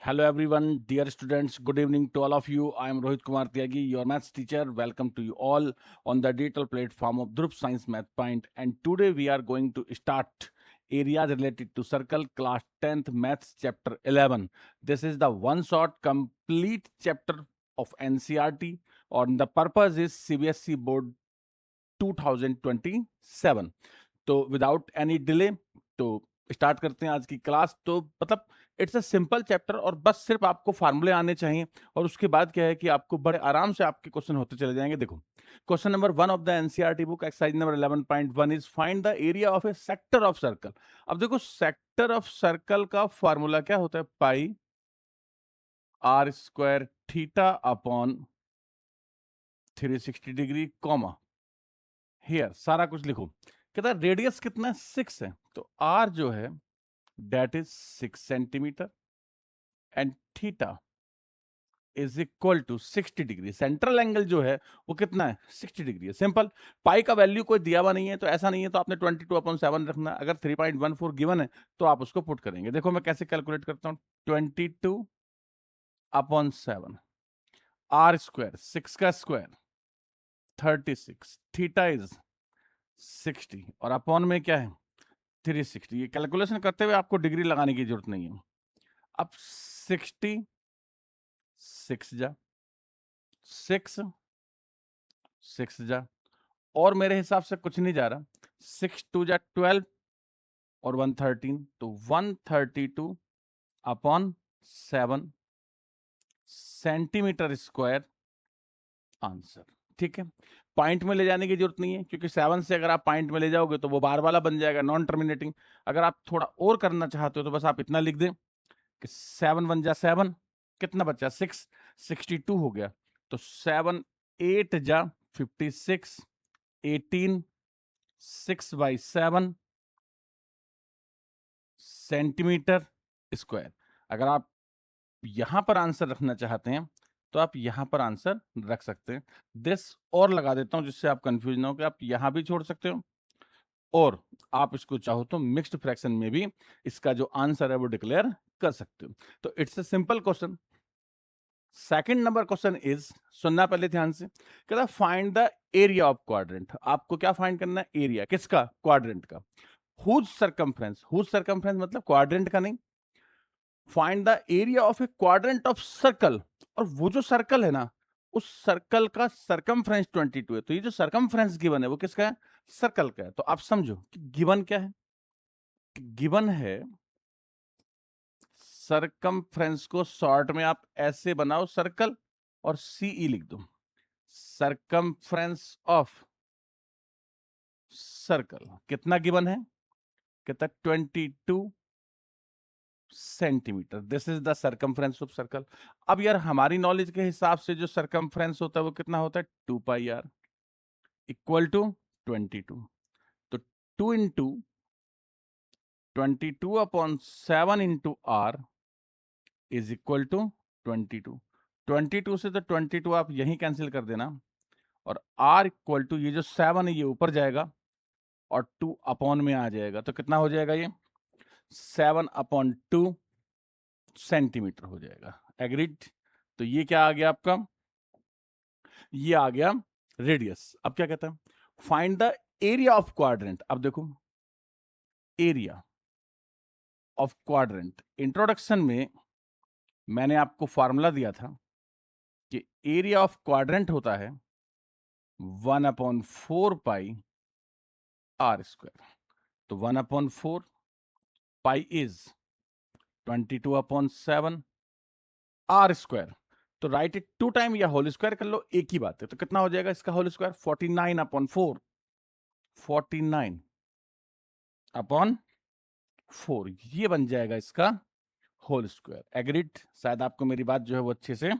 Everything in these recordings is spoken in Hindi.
Hello everyone, dear students. Good evening to all of you. I am Rohit Kumar Tyagi, your maths teacher. Welcome to you all on the digital platform of Dhruv Science Math Point. And today we are going to start areas related to circle class 10th maths chapter 11. This is the one shot complete chapter of NCERT, and the purpose is CBSE board 2027. तो विदाउट एनी डिले तो स्टार्ट करते हैं आज की क्लास। तो मतलब इट्स अ सिंपल चैप्टर और बस सिर्फ आपको फार्मूले आने चाहिए और उसके बाद क्या है कि आपको बड़े आराम से आपके क्वेश्चन होते चले जाएंगे। देखो question number 1 of the NCERT book exercise number 11.1 is find the area of a sector of circle. अब देखो सेक्टर ऑफ सर्कल का फार्मूला क्या होता है, pi are square theta upon 360 degree comma here सारा कुछ लिखो। कहता है रेडियस कितना है, 6 है, तो आर जो है that is 6 centimetre and theta is equal to 60 degree. Central angle जो है वो कितना है, 60 डिग्री है। सिंपल, पाई का वैल्यू कोई दिया हुआ नहीं है तो ऐसा नहीं है तो आपने 22/7 रखना है। अगर 3.14 गिवन है तो आप उसको पुट करेंगे। देखो मैं कैसे कैलकुलेट करता हूँ, 22/7 आर स्क्वायर 6 का स्क्वायर 36, थीटा इज 60 और अपॉन में क्या है 360। ये कैलकुलेशन करते हुए आपको डिग्री लगाने की जरूरत नहीं है। अब 60 6 जा 6 जा और मेरे हिसाब से कुछ नहीं जा रहा, 6 2 जा 12 और 113, तो 132/7 सेंटीमीटर स्क्वायर आंसर। ठीक है, पॉइंट में ले जाने की जरूरत नहीं है क्योंकि 7 से अगर आप पॉइंट में ले जाओगे तो वो बार वाला बन जाएगा, नॉन टर्मिनेटिंग। अगर आप थोड़ा और करना चाहते हो तो बस आप इतना लिख दें कि 7 1 जा 7, कितना बचा 6, 62 हो गया, तो 7 8 जा 56, 18 6/7 सेंटीमीटर स्क्वायर। अगर आप यहां पर आंसर रखना चाहते हैं तो आप यहां पर आंसर रख सकते हैं। दिस और लगा देता हूं जिससे आप कंफ्यूज ना हो कि आप यहां भी छोड़ सकते हो और आप इसको चाहो तो मिक्स्ड फ्रैक्शन में भी इसका जो आंसर है वो डिक्लेयर कर सकते हो। तो it's a simple question. Second number question is, सुनना पहले ध्यान से, कहता find the area of quadrant. आपको क्या फाइंड करना है, एरिया किसका, क्वाड्रेंट का। हुज सरकमफ्रेंस, हुज सरकमफ्रेंस मतलब क्वाड्रेंट का नहीं, find the area of A quadrant of circle. और वो जो सर्कल है ना उस सर्कल का सरकमफ्रेंस 22 है, तो ये जो सरकमफ्रेंस गिवन है वो किसका है, सर्कल का है। तो आप समझो कि गिवन क्या है, गिवन है सरकमफ्रेंस को शॉर्ट में आप ऐसे बनाओ सर्कल और सीई लिख दो, सरकमफ्रेंस ऑफ सर्कल कितना गिवन है, कितना 22 centimetre. This is the circumference of circle. अब यार हमारी नॉलेज के हिसाब से जो सरकमफ्रेंस होता है वो कितना होता है, 2πr इक्वल टू 22। तो 2 into 22/7 into R is equal to 22। 22 से तो 22 आप यहीं कैंसिल कर देना और r इक्वल टू ये जो 7 है ये ऊपर जाएगा और 2 अपॉन में आ जाएगा, तो कितना हो जाएगा ये 7/2 सेंटीमीटर हो जाएगा। एग्रीड। तो ये क्या आ गया आपका, ये आ गया रेडियस। अब क्या कहता है, find the area of quadrant. अब देखो एरिया ऑफ क्वाड्रेंट, इंट्रोडक्शन में मैंने आपको फॉर्मूला दिया था कि एरिया ऑफ क्वाड्रेंट होता है 1/4 आर स्क्वायर। तो 1/4 पाई इज 22/7 आर स्क्वायर। तो राइट इट 2 टाइम या होल स्क्वायर कर लो, एक ही बात है। तो कितना हो जाएगा इसका होल स्क्वायर, 49/4, 49/4 ये बन जाएगा इसका होल स्क्वायर। एग्रीड। शायद आपको मेरी बात जो है वो अच्छे से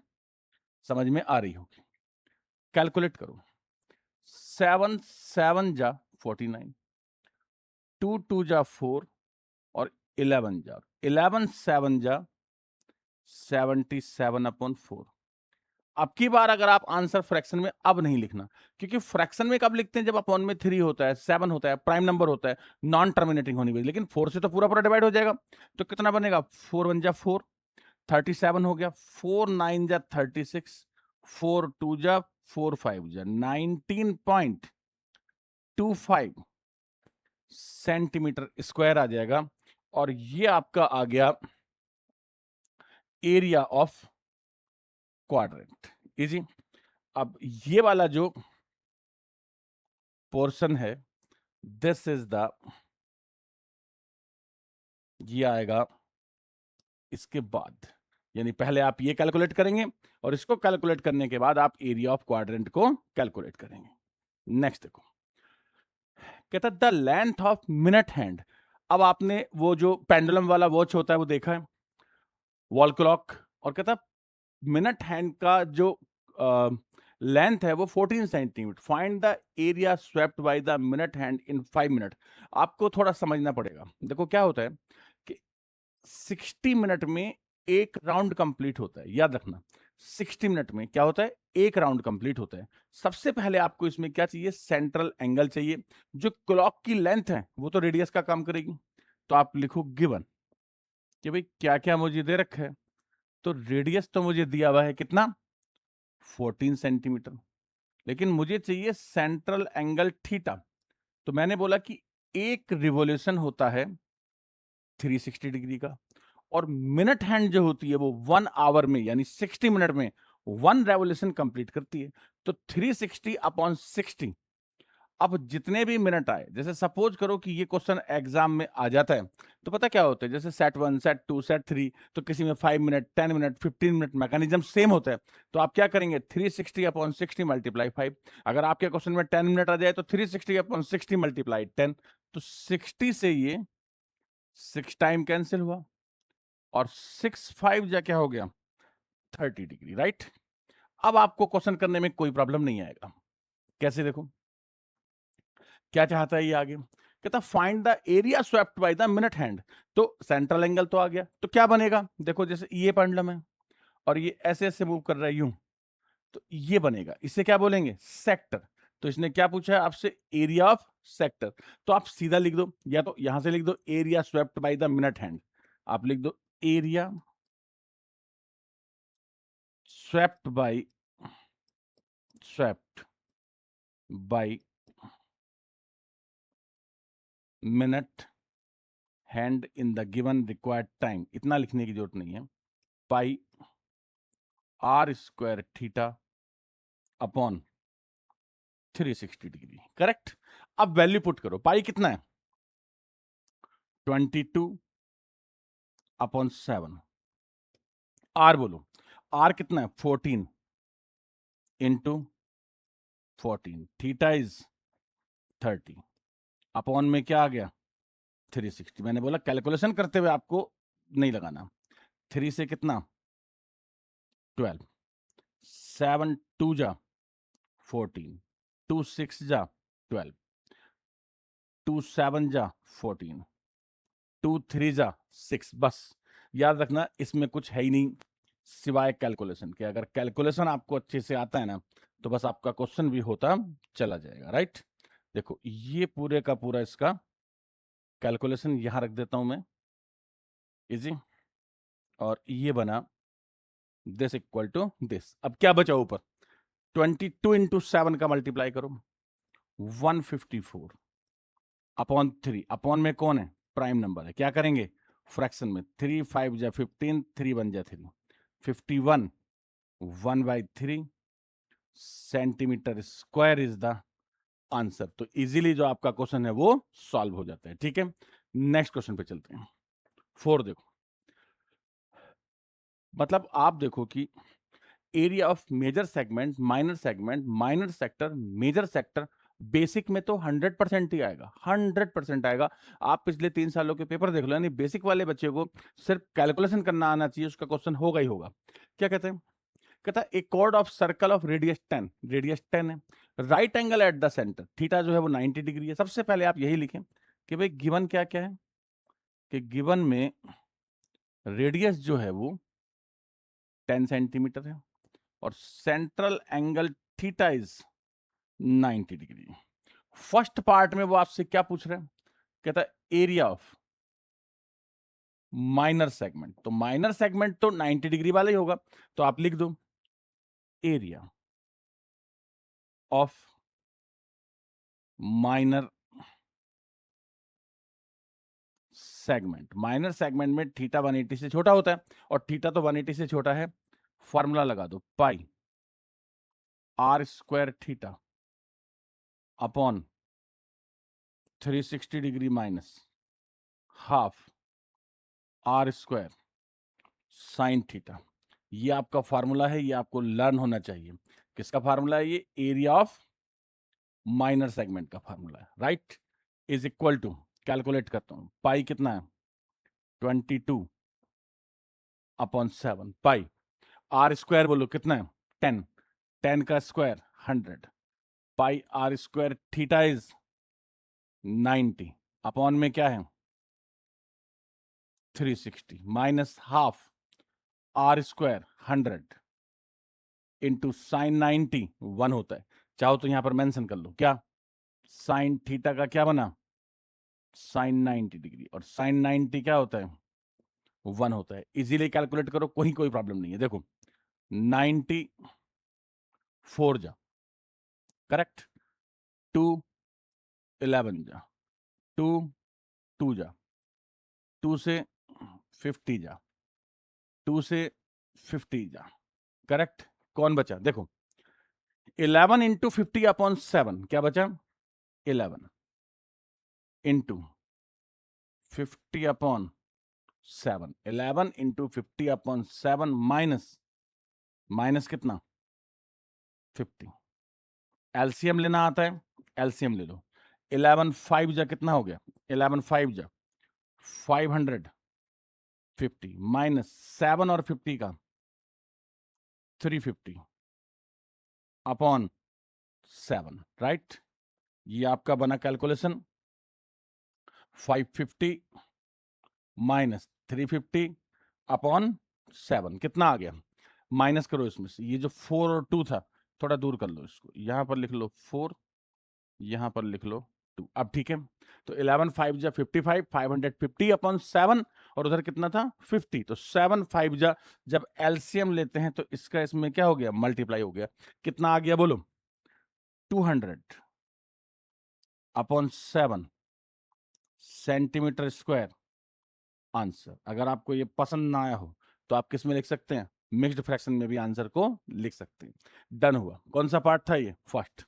समझ में आ रही होगी। कैलकुलेट करो, 7 7 जा 49, 2 2 जा 4 और 11 जा 11 7 जा 77/4। अब की बार अगर आप आंसर फ्रैक्शन में अब नहीं लिखना, क्योंकि फ्रैक्शन में कब लिखते हैं, जब अपॉन में 3 होता है, 7 होता है, प्राइम नंबर होता है, नॉन टर्मिनेटिंग होनी चाहिए। लेकिन 4 से तो पूरा पूरा डिवाइड हो जाएगा, तो कितना बनेगा 4 1 जा 4, 37 हो गया, 4 9 जा 36, 4 2 जा 4 5 जा 19.25 सेंटीमीटर स्क्वायर आ जाएगा। और ये आपका आ गया एरिया ऑफ क्वाड्रेंट। इजी। अब ये वाला जो पोर्शन है, दिस इज द, ये आएगा इसके बाद, यानी पहले आप ये कैलकुलेट करेंगे और इसको कैलकुलेट करने के बाद आप एरिया ऑफ क्वाड्रेंट को कैलकुलेट करेंगे। नेक्स्ट देखो, कहता है the length of minute hand. अब आपने वो जो पेंडुलम वाला वॉच होता है वो देखा है, वॉल क्लॉक, और कहता मिनट हैंड का जो लेंथ है वो 14 centimetre. Find the area swept by the minute hand in 5 minute. आपको थोड़ा समझना पड़ेगा। देखो क्या होता है कि 60 मिनट में एक राउंड कंप्लीट होता है, याद रखना। 60 मिनट में क्या होता है, एक राउंड कंप्लीट होता है। सबसे पहले आपको इसमें क्या चाहिए, सेंट्रल एंगल चाहिए। जो क्लॉक की लेंथ है वो तो रेडियस का काम करेगी। तो आप लिखो गिवन कि भाई क्या क्या मुझे दे रखा है। तो रेडियस तो मुझे दिया हुआ है कितना, 14 सेंटीमीटर, लेकिन मुझे चाहिए सेंट्रल एंगल थीटा। तो मैंने बोला कि एक रिवोल्यूशन होता है 360 डिग्री का, और मिनट हैंड जो होती है वो 1 आवर में यानी 60 मिनट में 1 रेवोल्यूशन कंप्लीट करती है। तो 360 अपॉन 60, अब जितने भी मिनट आए, जैसे सपोज करो कि ये क्वेश्चन एग्जाम में आ जाता है, तो पता क्या होता है, जैसे सेट 1 सेट 2 सेट 3, तो किसी में 5 minute 10 minute 15 minute mechanism same होता है। तो आप क्या करेंगे, 360 अपॉन 60 मल्टीप्लाई 5। अगर आपके क्वेश्चन में 10 मिनट आ जाए तो 360 अपॉन 60 मल्टीप्लाई 10। तो 60 से ये 6 टाइम कैंसिल हुआ, और 6 5 जा क्या हो गया, 30 डिग्री, राइट। अब आपको क्वेश्चन करने में कोई प्रॉब्लम नहीं आएगा। कैसे, देखो क्या चाहता है ये आगे, कहता find the area swept by the minute hand. तो सेंट्रल एंगल तो आ गया, तो क्या बनेगा, देखो जैसे ये पेंडुलम है और ये ऐसे ऐसे मूव कर रहा है यूं, तो ये बनेगा, इसे क्या बोलेंगे, सेक्टर। तो इसने क्या पूछा है आपसे, एरिया ऑफ सेक्टर। तो आप सीधा लिख दो, या तो यहां से लिख दो area swept by the minute hand. आप लिख दो area swept by minute hand in the given required time. इतना लिखने की जरूरत नहीं है। Pi are square theta upon 360 degree, correct. अब वैल्यू पुट करो, पाई कितना है, 22 अपॉन 7। आर बोलो, आर कितना है, 14 इंटू 14, थीटा इज 30, अपॉन में क्या आ गया, 360। मैंने बोला कैलकुलेशन करते हुए आपको नहीं लगाना। 3 से कितना, 12, 7 2 जा 14, 2 6 जा 12, 2 7 जा 14, 2 3 जा 6। बस याद रखना इसमें कुछ है ही नहीं सिवाय कैलकुलेशन के। अगर कैलकुलेशन आपको अच्छे से आता है ना, तो बस आपका क्वेश्चन भी होता चला जाएगा, राइट। देखो ये पूरे का पूरा इसका कैलकुलेशन यहां रख देता हूं मैं, इजी। और ये बना दिस इक्वल टू दिस। अब क्या बचा ऊपर, 22 इंटू 7 का मल्टीप्लाई करो, 154 अपॉन 3। अपॉन में कौन है, प्राइम नंबर है। क्या करेंगे, फ्रैक्शन में, 3 5 जा 15, 3 1 जा 3, 51 1/3 centimetre square is the answer. तो इजीली जो आपका क्वेश्चन है वो सॉल्व हो जाता है, ठीक है। नेक्स्ट क्वेश्चन पे चलते हैं। 4 देखो, मतलब आप देखो कि area of major segment, minor sector, major sector, basic में तो 100% ही आएगा, 100% आएगा। आप पिछले 3 सालों के पेपर देख लो, यानी बेसिक वाले बच्चे को सिर्फ कैलकुलेशन करना आना चाहिए, उसका क्वेश्चन होगा ही होगा। क्या कहते हैं, कहता है एक chord of circle of radius 10, radius 10 है, right angle at the centre, theta जो है वो 90 डिग्री है। सबसे पहले आप यही लिखें कि भाई गिवन क्या क्या है, कि गिवन में रेडियस जो है वो 10 सेंटीमीटर है और central angle theta is 90 degree. First part में वो आपसे क्या पूछ रहे हैं, कहता है एरिया ऑफ माइनर सेगमेंट, तो माइनर सेगमेंट तो 90 डिग्री वाला ही होगा, तो आप लिख दो area of minor segment. Minor segment में थीटा 180 से छोटा होता है, और थीटा तो 180 से छोटा है, फॉर्मूला लगा दो pi are square theta upon 360 degree minus half are square sine theta. ये आपका फार्मूला है, ये आपको लर्न होना चाहिए। किसका फार्मूला है ये? एरिया ऑफ माइनर सेगमेंट का फार्मूला है, right. Is equal to, calculate करता हूं, पाई कितना है 22 अपॉन 7, पाई आर स्क्वायर बोलो कितना है 10, 10 का square 100, pi are square theta is 90 upon में क्या है 360 minus half are square 100 into sine 90 1 होता है। चाहो तो यहां पर मेंशन कर लो, क्या साइन थीटा का क्या बना साइन 90 डिग्री, और साइन 90 क्या होता है 1 होता है। इजीली कैलकुलेट करो, कोई प्रॉब्लम नहीं है। देखो 94 जा करेक्ट, 2 11 जा, 2 2 जा, 2 से 50 जा, 2 से 50 जा, करेक्ट। कौन बचा देखो 11 इंटू 50 अपॉन 7 क्या बचा 11 into 50 upon 7, 11 into 50 upon 7 minus कितना 50। एलसीएम लेना आता है, एलसीएम ले लो। 11 5 जा कितना हो गया 11 5 जा 550 माइनस 7 और 50 का 350 अपॉन 7, राइट। ये आपका बना कैलकुलेशन 550 माइनस 350 अपॉन 7 कितना आ गया, माइनस करो इसमें से, ये जो 4 और 2 था थोड़ा दूर कर लो इसको, यहां पर लिख लो 4, यहां पर लिख लो 2। अब ठीक है, तो 11 5 जा 55, 550 अपॉन 7, और उधर कितना था 50, तो 7 5 जा, जब एलसीएम लेते हैं तो इसका इसमें क्या हो गया मल्टीप्लाई हो गया, कितना आ गया बोलो 200 अपॉन 7 सेंटीमीटर स्क्वायर आंसर। अगर आपको ये पसंद ना आया हो तो आप किस में लिख सकते हैं, मिक्स्ड फ्रैक्शन में भी आंसर को लिख सकते हैं। डन हुआ। कौन सा पार्ट था ये, फर्स्ट।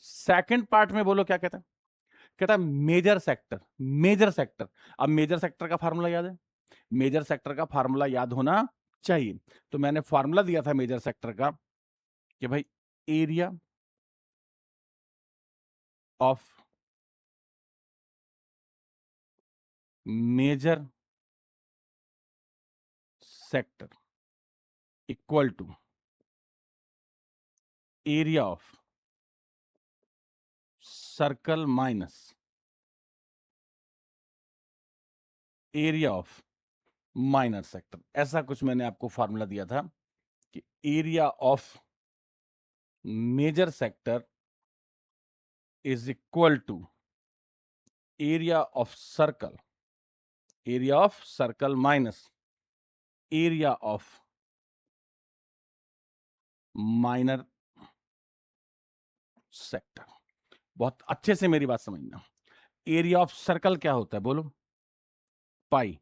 सेकंड पार्ट में बोलो क्या कहता है, कहता है मेजर सेक्टर। मेजर सेक्टर, अब मेजर सेक्टर का फार्मूला याद है, मेजर सेक्टर का फार्मूला याद होना चाहिए। तो मैंने फार्मूला दिया था मेजर सेक्टर का कि भाई area of major sector equal to area of circle minus area of minor sector. ऐसा कुछ मैंने आपको फार्मूला दिया था कि area of major sector is equal to area of circle minus area of minor sector. बहुत अच्छे से मेरी बात समझना, एरिया ऑफ सर्कल क्या होता है बोलो, pi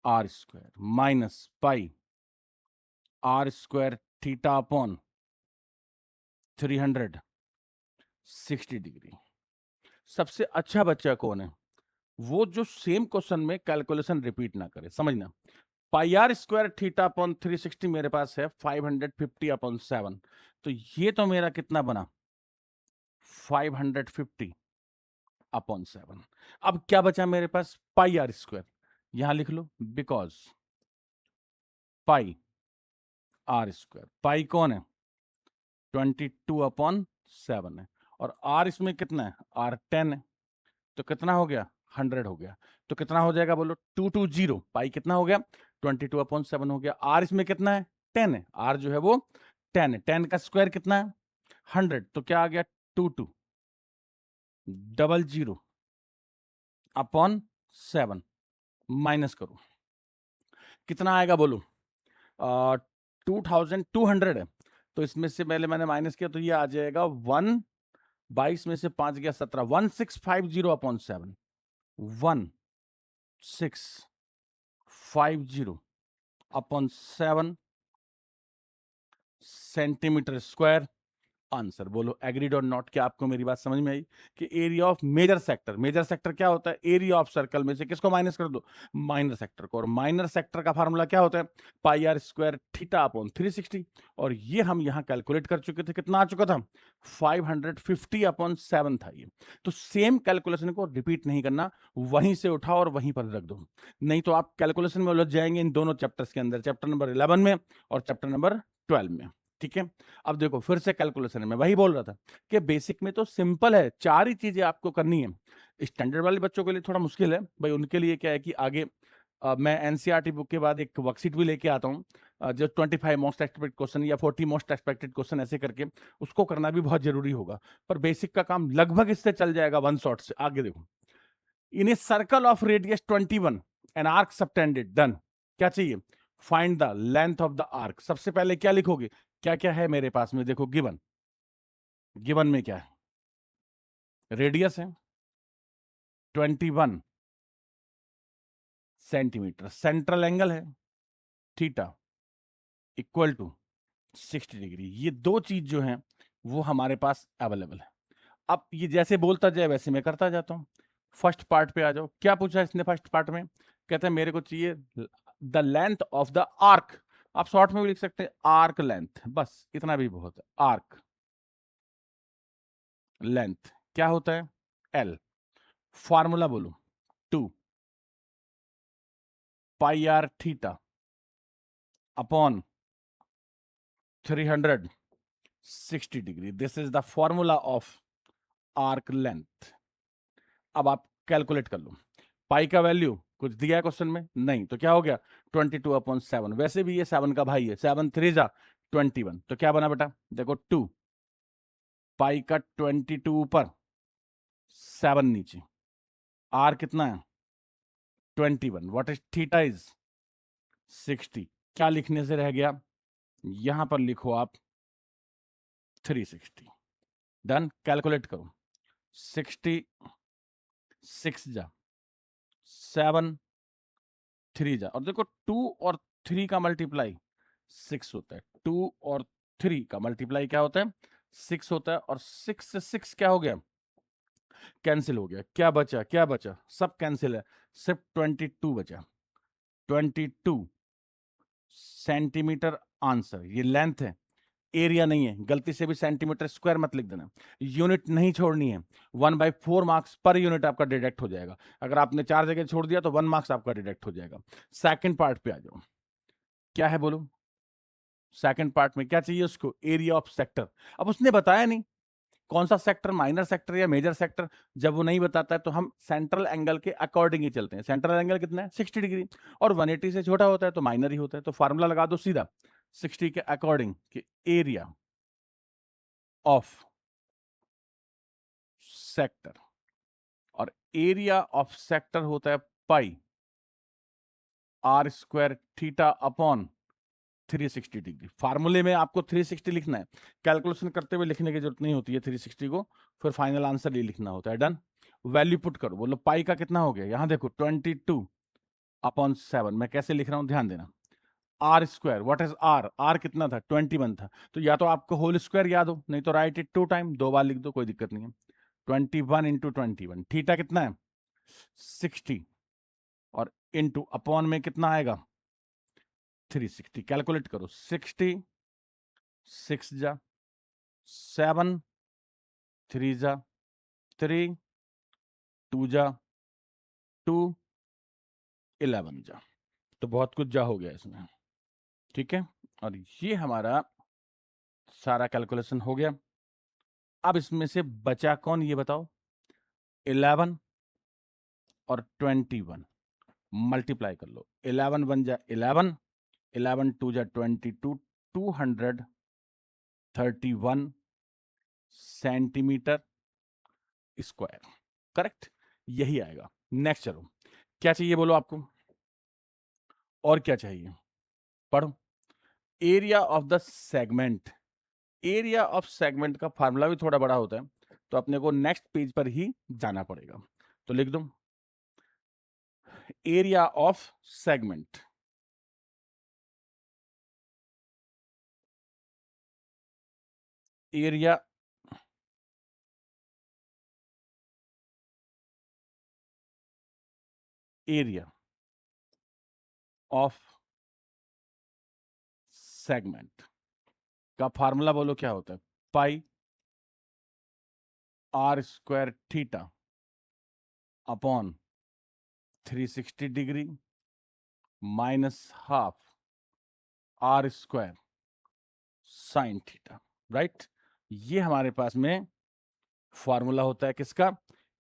are square minus pi are square theta upon 360 degree. सबसे अच्छा बच्चा कौन है, वो जो सेम क्वेश्चन में कैलकुलेशन रिपीट ना करे। समझना, pi are square theta upon 360 मेरे पास है 550 अपॉन 7, तो ये तो मेरा कितना बना 550 अपॉन 7। अब क्या बचा मेरे पास पाई आर स्क्वायर, यहां लिख लो बिकॉज पाई आर स्क्वायर, पाई कौन है 22 अपॉन 7 है, और आर इसमें कितना है आर 10 है, तो कितना हो गया 100 हो गया। तो कितना हो जाएगा बोलो 220, पाई कितना हो गया 22 अपॉन 7 हो गया। आर इसमें कितना है 10 है, आर जो है वो 10 है, 10 का स्क्वायर कितना है 100, तो क्या आ गया 2200 अपॉन 7, माइनस करो, कितना आएगा बोलो? 2200 है, तो इसमें से पहले मैंने माइनस किया तो ये आ जाएगा 22 में से 5 गया 17, 1650 upon 7, 1650 upon 7 centimetre square answer. बोलो एग्रीड और नॉट? क्या आपको मेरी बात समझ में आई कि एरिया ऑफ मेजर सेक्टर क्या होता है? एरिया ऑफ सर्कल में से किसको माइनस कर दो? माइनर सेक्टर को। और माइनर सेक्टर का फार्मूला क्या होता है? Pi are square theta upon 360। और ये हम यहां कैलकुलेट कर चुके थे, कितना आ चुका था? 550 अपॉन 7 था ये। तो सेम कैलकुलेशन को रिपीट नहीं करना, वहीं से उठाओ और वहीं पर रख दो, नहीं तो आप कैलकुलेशन में उलझ जाएंगे इन दोनों चैप्टर्स के अंदर, चैप्टर नंबर 11 में और चैप्टर नंबर 12 में। ठीक है, अब देखो फिर से कैलकुलेशन है, मैं वही बोल रहा था कि बेसिक में तो सिंपल है, 4 ही चीजें आपको करनी है। स्टैंडर्ड वाले बच्चों के लिए थोड़ा मुश्किल है भाई, उनके लिए क्या है कि आगे मैं एनसीईआरटी बुक के बाद एक वर्कशीट भी लेके आता हूँ, जो 25 मोस्ट एक्सपेक्टेड क्वेश्चन या 40 मोस्ट एक्सपेक्टेड क्वेश्चन ऐसे करके, उसको करना भी बहुत जरूरी होगा। पर बेसिक का काम लगभग इससे चल जाएगा वन शॉट से। आगे देखो, in a circle of radius 21 an arc subtended done, क्या चाहिए? Find the length of the arc. सबसे पहले क्या लिखोगे? क्या क्या है मेरे पास में? देखो गिवन, गिवन में क्या है? रेडियस है 21 सेंटीमीटर, सेंट्रल एंगल है थीटा इक्वल टू 60 डिग्री। ये दो चीज जो है वो हमारे पास अवेलेबल है। अब ये जैसे बोलता जाए वैसे मैं करता जाता हूं। फर्स्ट पार्ट पे आ जाओ, क्या पूछा इसने फर्स्ट पार्ट में? कहते हैं मेरे को चाहिए the length of the arc. आप शॉर्ट में भी लिख सकते हैं आर्क लेंथ, बस इतना भी बहुत है। आर्क लेंथ क्या होता है? एल। फॉर्मूला बोलो, 2 pi r theta upon 360 degree. This is the formula of arc length. अब आप कैलकुलेट कर लो। पाई का वैल्यू कुछ दिया है क्वेश्चन में? नहीं, तो क्या हो गया? 22 अपॉन 7। वैसे भी ये 7 का भाई है, 7 3 जा 21, तो क्या बना बेटा? देखो 2 पाई का 22 ऊपर 7 नीचे, आर कितना है? 21। What is theta? इज 60। क्या लिखने से रह गया? यहां पर लिखो आप 360। डन। कैलकुलेट करो, 60 6 जा 7 3 जा, और देखो 2 और 3 का मल्टीप्लाई 6 होता है। 2 और 3 का मल्टीप्लाई क्या होता है? 6 होता है। और 6 से 6 क्या हो गया? कैंसिल हो गया। क्या बचा? क्या बचा? सब कैंसिल है, सिर्फ 22 बचा। 22 सेंटीमीटर आंसर। ये लेंथ है, एरिया नहीं है। गलती से भी सेंटीमीटर स्क्वायर मत लिख देना, यूनिट नहीं छोड़नी है। 1/4 मार्क्स पर यूनिट आपका डिडक्ट हो जाएगा। अगर आपने 4 जगह छोड़ दिया तो 1 मार्क्स आपका डिडक्ट हो जाएगा। सेकंड पार्ट पे आ जाओ, क्या है बोलो? सेकंड पार्ट में क्या चाहिए उसको? Area of sector. अब उसने बताया नहीं कौन सा सेक्टर, माइनर सेक्टर या मेजर सेक्टर। जब वो नहीं बताता है तो हम सेंट्रल एंगल के अकॉर्डिंग ही चलते हैं। सेंट्रल एंगल कितना है? 60 डिग्री। और 180 से छोटा होता है तो माइनर ही होता है। तो फार्मूला लगा दो सीधा 60 के अकॉर्डिंग कि एरिया ऑफ सेक्टर, और एरिया ऑफ सेक्टर होता है pi are square theta upon 360 degree. फार्मूले में आपको 360 लिखना है, कैलकुलेशन करते हुए लिखने की जरूरत नहीं होती है 360 को, फिर फाइनल आंसर ये लिखना होता है। डन। वैल्यू पुट करो, बोलो पाई का कितना हो गया? यहां देखो 22 अपॉन 7। मैं कैसे लिख रहा हूं ध्यान देना। R square, what is R? R कितना था? 21 था। तो या तो आपको होल स्क्वायर याद हो, नहीं तो राइट इट 2 टाइम, 2 बार लिख दो, कोई दिक्कत नहीं है। 21 इंटू 21, थीटा कितना है? 60, और इंटू अपॉन में कितना आएगा? 360। कैलकुलेट करो, 60 6 जा 7 3 जा 3 2 जा 2 11 जा। तो बहुत कुछ जा हो गया इसमें। ठीक है, और ये हमारा सारा कैलकुलेशन हो गया। अब इसमें से बचा कौन ये बताओ? 11 और 21 मल्टीप्लाई कर लो। 11 1 जा 11, 11 2 जा 22, 231 सेंटीमीटर स्क्वायर। करेक्ट, यही आएगा। नेक्स्ट चलो, क्या चाहिए बोलो आपको? और क्या चाहिए, पढ़ो। Area of the segment, area of segment का फार्मूला भी थोड़ा बड़ा होता है, तो अपने को नेक्स्ट पेज पर ही जाना पड़ेगा। तो लिख दो area of segment, area area of segment का फार्मूला बोलो क्या होता है, pi are square theta upon 360 degree minus half are square sine theta, right. ये हमारे पास में फॉर्मूला होता है किसका,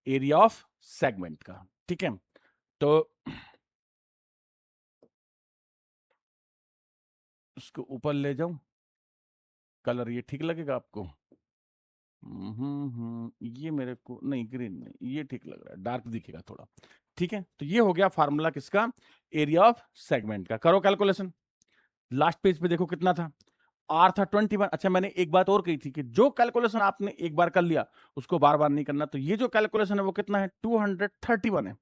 एरिया ऑफ सेगमेंट का, ठीक है। तो उसको ऊपर ले जाऊं, कलर ये ठीक लगेगा आपको, ये मेरे को नहीं, ग्रीन नहीं, ये ठीक लग रहा है, डार्क दिखेगा थोड़ा, ठीक है। तो ये हो गया फार्मूला किसका, एरिया ऑफ सेगमेंट का। करो कैलकुलेशन, लास्ट पेज पे देखो कितना था, आर था 21। अच्छा मैंने एक बात और कही थी कि जो कैलकुलेशन आपने एक बार कर लिया उसको बार बार नहीं करना, तो ये जो कैलकुलेशन है वो कितना है, 231 है।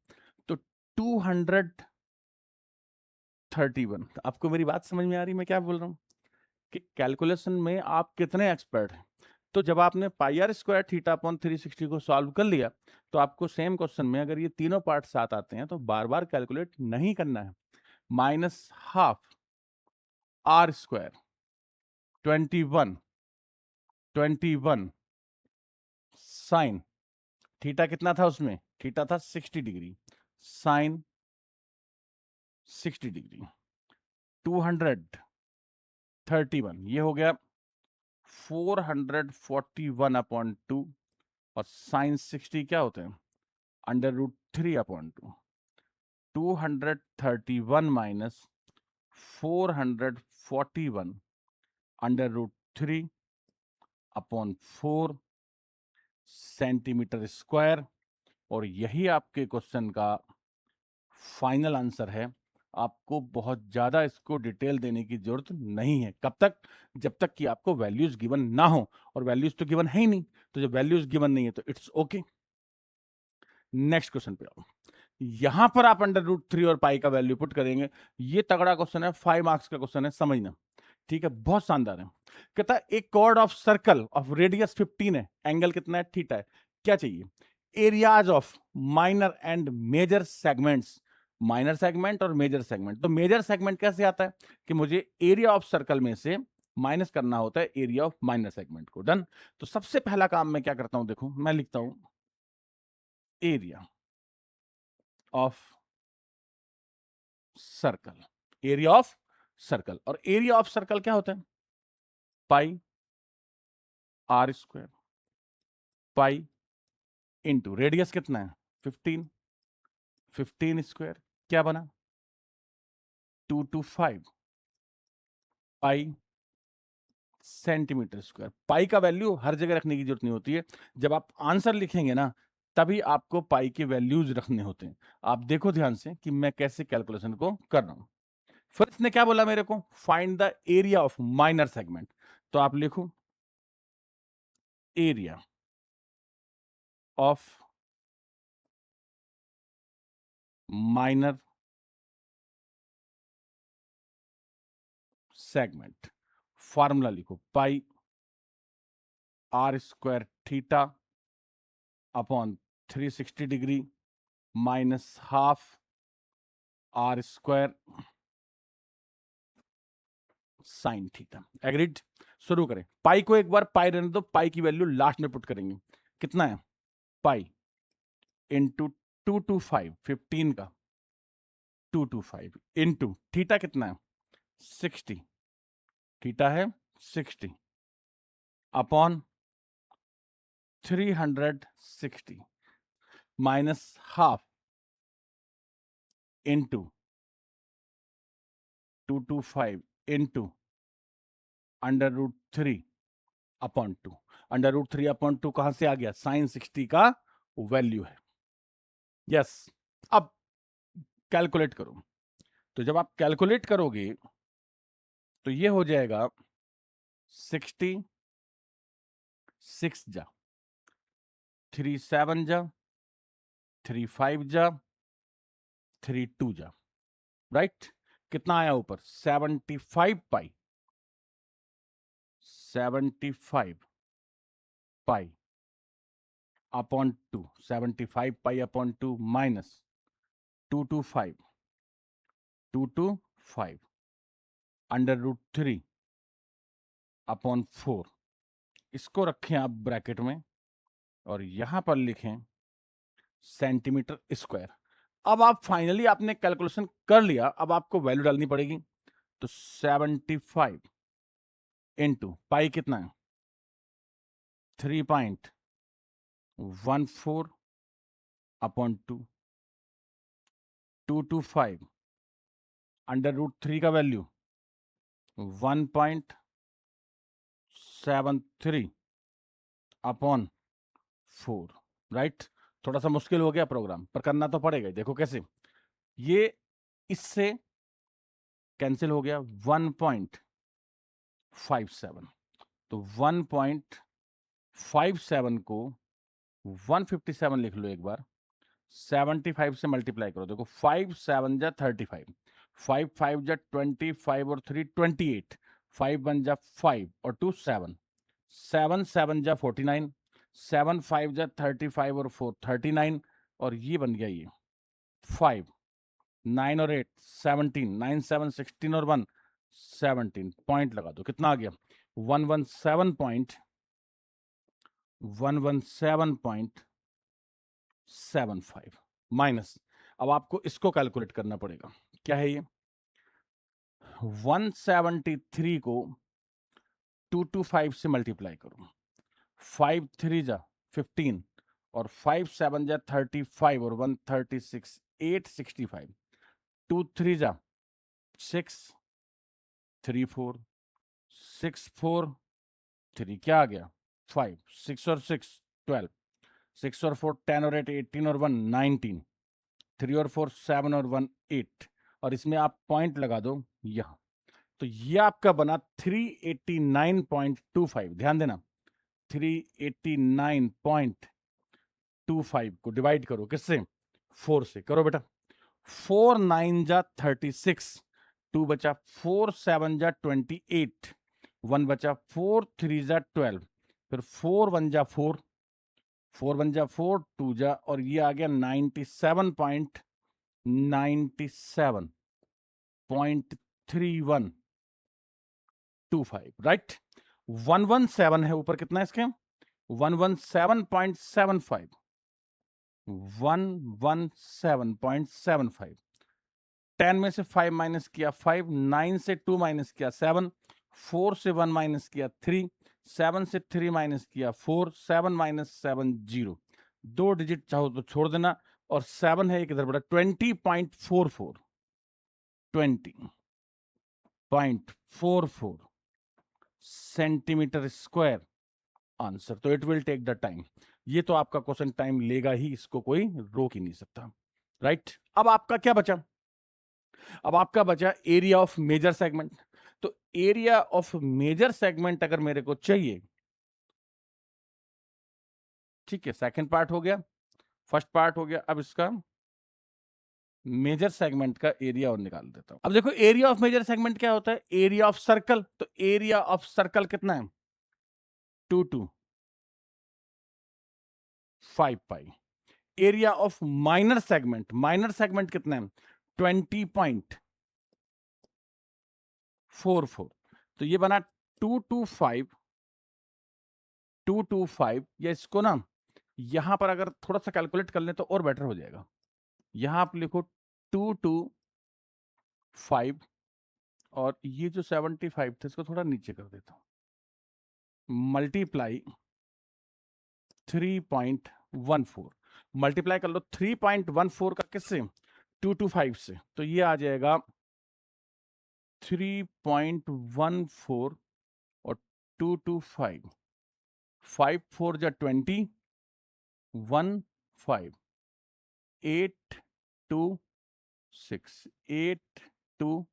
तो 231, आपको मेरी बात समझ में आ रही मैं क्या बोल रहा हूं, कि कैलकुलेशन में आप कितने एक्सपर्ट हैं। तो जब आपने पाई आर स्क्वायर थीटा अपॉन 360 को सॉल्व कर लिया, तो आपको सेम क्वेश्चन में अगर ये तीनों पार्ट साथ आते हैं तो बार बार कैलकुलेट नहीं करना है। Minus half are square 21 sine theta कितना था उसमें, थीटा था 60 डिग्री, साइन 60 डिग्री 231, ये हो गया 441/2, और साइन 60 क्या होते हैं, √3/2, 231 माइनस 441 √3/4 सेंटीमीटर स्क्वायर। और यही आपके क्वेश्चन का फाइनल आंसर है। आपको बहुत ज्यादा इसको डिटेल देने की जरूरत नहीं है, कब तक, जब तक कि आपको वैल्यूज गिवन ना हो, और वैल्यूज तो गिवन है ही नहीं, तो जब वैल्यूज गिवन नहीं है तो इट्स ओके। नेक्स्ट क्वेश्चन पे आओ, यहां पर आप √3 और पाई का वैल्यू पुट करेंगे। ये तगड़ा क्वेश्चन है, 5 मार्क्स का क्वेश्चन है, समझना, ठीक है, बहुत शानदार है। कहता है एक chord of circle of radius 15 है, एंगल कितना है, थीटा है, क्या चाहिए, areas of minor and major segments, minor segment और मेजर सेगमेंट। तो मेजर सेगमेंट कैसे आता है, कि मुझे एरिया ऑफ सर्कल में से माइनस करना होता है एरिया ऑफ माइनर सेगमेंट को, डन। तो सबसे पहला काम मैं क्या करता हूं, देखो मैं लिखता हूं area of circle, area of circle, और एरिया ऑफ सर्कल क्या होता है, pi are square pi into radius कितना है 15, 15 स्क्वायर क्या बना 225 पाई सेंटीमीटर स्क्वायर। पाई का वैल्यू हर जगह रखने की जरूरत नहीं होती है, जब आप आंसर लिखेंगे ना तभी आपको पाई के वैल्यूज रखने होते हैं। आप देखो ध्यान से कि मैं कैसे कैलकुलेशन को कर रहा हूं। फिर इसने क्या बोला मेरे को, find the area of minor segment. तो आप लिखो area of minor segment, formula लिखो pi are square theta upon 360 degree minus half are square sine theta, agreed. शुरू करें, पाई को एक बार पाई रहने दो, पाई की वैल्यू लास्ट में पुट करेंगे, कितना है पाई इंटू 225 15 का 225 इंटू थीटा कितना है 60, थीटा है 60 upon 360 minus half into 225 into √3/2, √3/2 कहां से आ गया, साइन 60 का वैल्यू है, यस। अब कैलकुलेट करो, तो जब आप कैलकुलेट करोगे तो ये हो जाएगा 66 जा, 37 जा, 35 जा, 32 जा, राइट? कितना आया ऊपर? 75 pi, 75 pi upon 2, 75 pi upon 2 minus 225 under root 3 upon 4, इसको रखें आप ब्रैकेट में और यहां पर लिखें सेंटीमीटर स्क्वायर। अब आप फाइनली आपने कैलकुलेशन कर लिया, अब आपको वैल्यू डालनी पड़ेगी। तो 75 इंटू पाई कितना है? 3.14 अपॉन 225 अंडर रूट 3 का वैल्यू 1.73 अपॉन 4, राइट? थोड़ा सा मुश्किल हो गया प्रोग्राम, पर करना तो पड़ेगा। देखो कैसे, ये इससे कैंसिल हो गया 1.57, तो 1.57 को 157 लिख लो एक बार, 75 से मल्टीप्लाई करो। देखो 5 7 जा 35, 5 5 जा 25 और 3 28, 5 1 जा 5 और 2 7, 7 7 जा 49, 7 5 जा 35 और 4 39, और ये बन गया ये 5 9 और 8 17, 9 7 16 और 1 17, पॉइंट लगा दो। कितना आ गया? 117.75 माइनस, अब आपको इसको कैलकुलेट करना पड़ेगा। क्या है ये? 173 को 225 से मल्टीप्लाई करो, 5 3 जा 15 और 5 7 जा 35 और 1 36, 8 65, 2 3 जा 6 3 4 6 4 3, क्या आ गया? 5 6 और 6 12, 6 और 4 10 और 8 18 और 1 19, 3 और 4 7 और 1 8, और इसमें आप पॉइंट लगा दो यहां। तो ये आपका बना 389.25। ध्यान देना, 389.25 को डिवाइड करो किससे? 4 से। करो बेटा, 4 9 जा 36, 2 बचा, 4 7 जा 28, 1 बचा, 4 3 जा 12, फिर 4 1 जा 4, 4 1 जा 4, 2 जा, और ये आ गया 97.3125, राइट? 117 है ऊपर, कितना है इसके? 117.75, 117.75। 10 में से 5 माइनस किया 5, 9 से 2 माइनस किया 7, 4 से 1 माइनस किया 3, 7 से 3 माइनस किया 4, 7 माइनस 7 0, 2 डिजिट चाहो तो छोड़ देना, और 7 है एक इधर बड़ा 20.44, 20.44 सेंटीमीटर स्क्वायर आंसर। तो it will take the time, ये तो आपका क्वेश्चन टाइम लेगा ही, इसको कोई रोक ही नहीं सकता, राइट? अब आपका क्या बचा? अब आपका बचा एरिया ऑफ मेजर सेगमेंट। तो एरिया ऑफ मेजर सेगमेंट अगर मेरे को चाहिए, ठीक है, सेकंड पार्ट हो गया, फर्स्ट पार्ट हो गया, अब इसका मेजर सेगमेंट का एरिया और निकाल देता हूं। अब देखो एरिया ऑफ मेजर सेगमेंट क्या होता है? Area of circle. तो एरिया ऑफ सर्कल कितना है? 225 pi. Area of minor segment, minor segment कितना है? 20.44। तो ये बना 225, या इसको ना यहां पर अगर थोड़ा सा कैलकुलेट कर ले तो और बेटर हो जाएगा। यहां आप लिखो 225, और ये जो 75 था इसको थोड़ा नीचे कर देता हूं, मल्टीप्लाई 3.14, मल्टीप्लाई कर लो 3.14 का किससे? 225 से, तो ये आ जाएगा 3.14 और 225, 5 4 जा 20, 1 5, 8 2 6, 8 2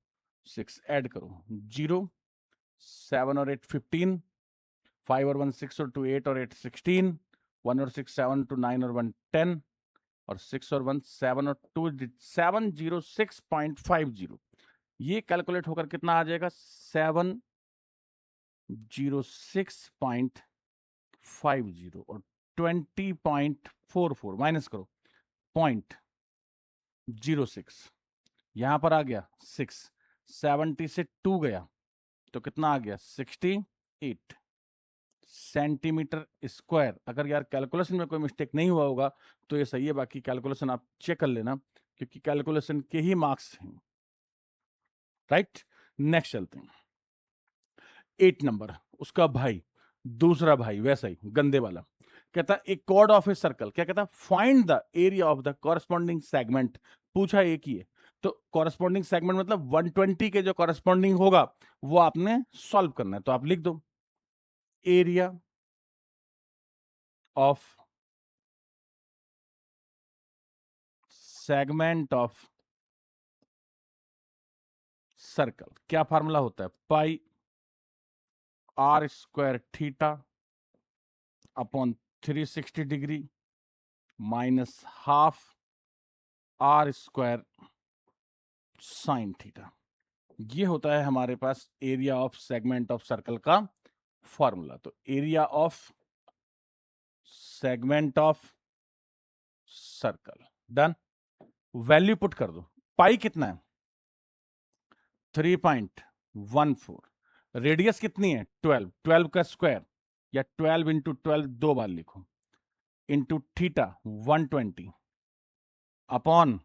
6 ऐड करो 0 7 और 8 15 5 और 1 6 और 2 8 और 8 16 1 और 6 7 2 9 और 1 10 और 6 और 1 7 और 2 706.50 ये कैलकुलेट होकर कितना आ जाएगा 706.50 और 20.44 माइनस करो 0.06 यहां पर आ गया 6 70 से 2 गया तो कितना आ गया 68 सेंटीमीटर स्क्वायर। अगर यार कैलकुलेशन में कोई मिस्टेक नहीं हुआ होगा तो ये सही है, बाकी कैलकुलेशन आप चेक कर लेना क्योंकि कैलकुलेशन के ही मार्क्स हैं। राइट, नेक्स्ट चलते हैं। 8 नंबर, उसका भाई, दूसरा भाई वैसा ही गंदे वाला, कहता एक कॉर्ड ऑफ ए सर्कल, क्या कहता find the area of the corresponding segment. पूछा एक ही है तो कॉरस्पॉन्डिंग सेगमेंट मतलब 120 के जो कॉरस्पॉन्डिंग होगा वो आपने सॉल्व करना है। तो आप लिख दो area of segment of circle, क्या फार्मूला होता है pi are square theta upon 360 degree minus half are square sine theta. ये होता है हमारे पास area of segment of circle का फॉर्मूला। तो area of segment of circle done. Value put कर दो, पाई कितना है 3.14, रेडियस कितनी है 12, 12 का स्क्वायर या 12 इंटू 12 दो बार लिखो, into theta 120 upon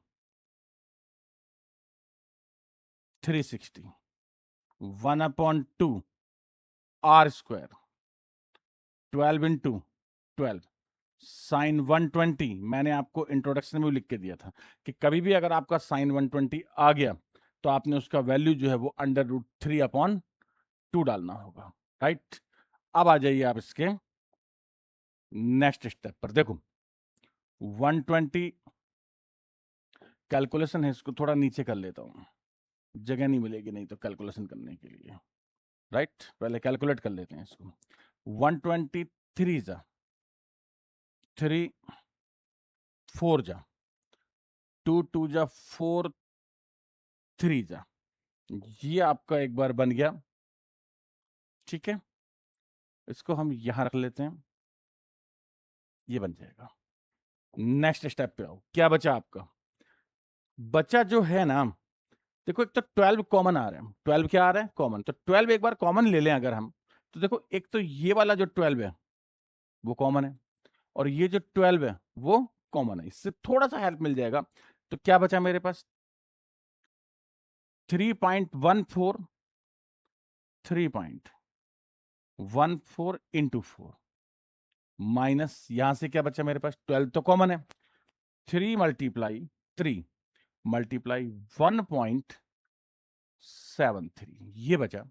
360 1 upon 2 R square 12 into 12 sine 120। मैंने आपको इंट्रोडक्शन में लिख के दिया था कि कभी भी अगर आपका साइन 120 आ गया तो आपने उसका वैल्यू जो है वो √3 अपॉन 2 डालना होगा। राइट, अब आ जाइए आप इसके नेक्स्ट स्टेप पर। देखो 120 कैलकुलेशन है, इसको थोड़ा नीचे कर लेता हूं, जगह नहीं मिलेगी नहीं तो कैलकुलेशन करने के लिए। राइट, पहले कैलकुलेट कर लेते हैं इसको। 123 जा 3 4 जा 2 2 जा 4 3 जा, ये आपका एक बार बन गया। ठीक है, इसको हम यहां रख लेते हैं, ये बन जाएगा। नेक्स्ट स्टेप पे आओ, क्या बचा आपका? बचा जो है ना, देखो एक तो 12 कॉमन आ रहा है, 12 क्या आ रहा है कॉमन, तो 12 एक बार कॉमन ले लें अगर हम, तो देखो एक तो ये वाला जो 12 है वो कॉमन है और ये जो 12 है वो कॉमन है, इससे थोड़ा सा हेल्प मिल जाएगा। तो क्या बचा मेरे पास 3.14 3.14 इंटू 4 माइनस यहां से क्या बचा मेरे पास 12 तो कॉमन है, 3 मल्टीप्लाई 3 मल्टीप्लाई 1.73 ये बचा।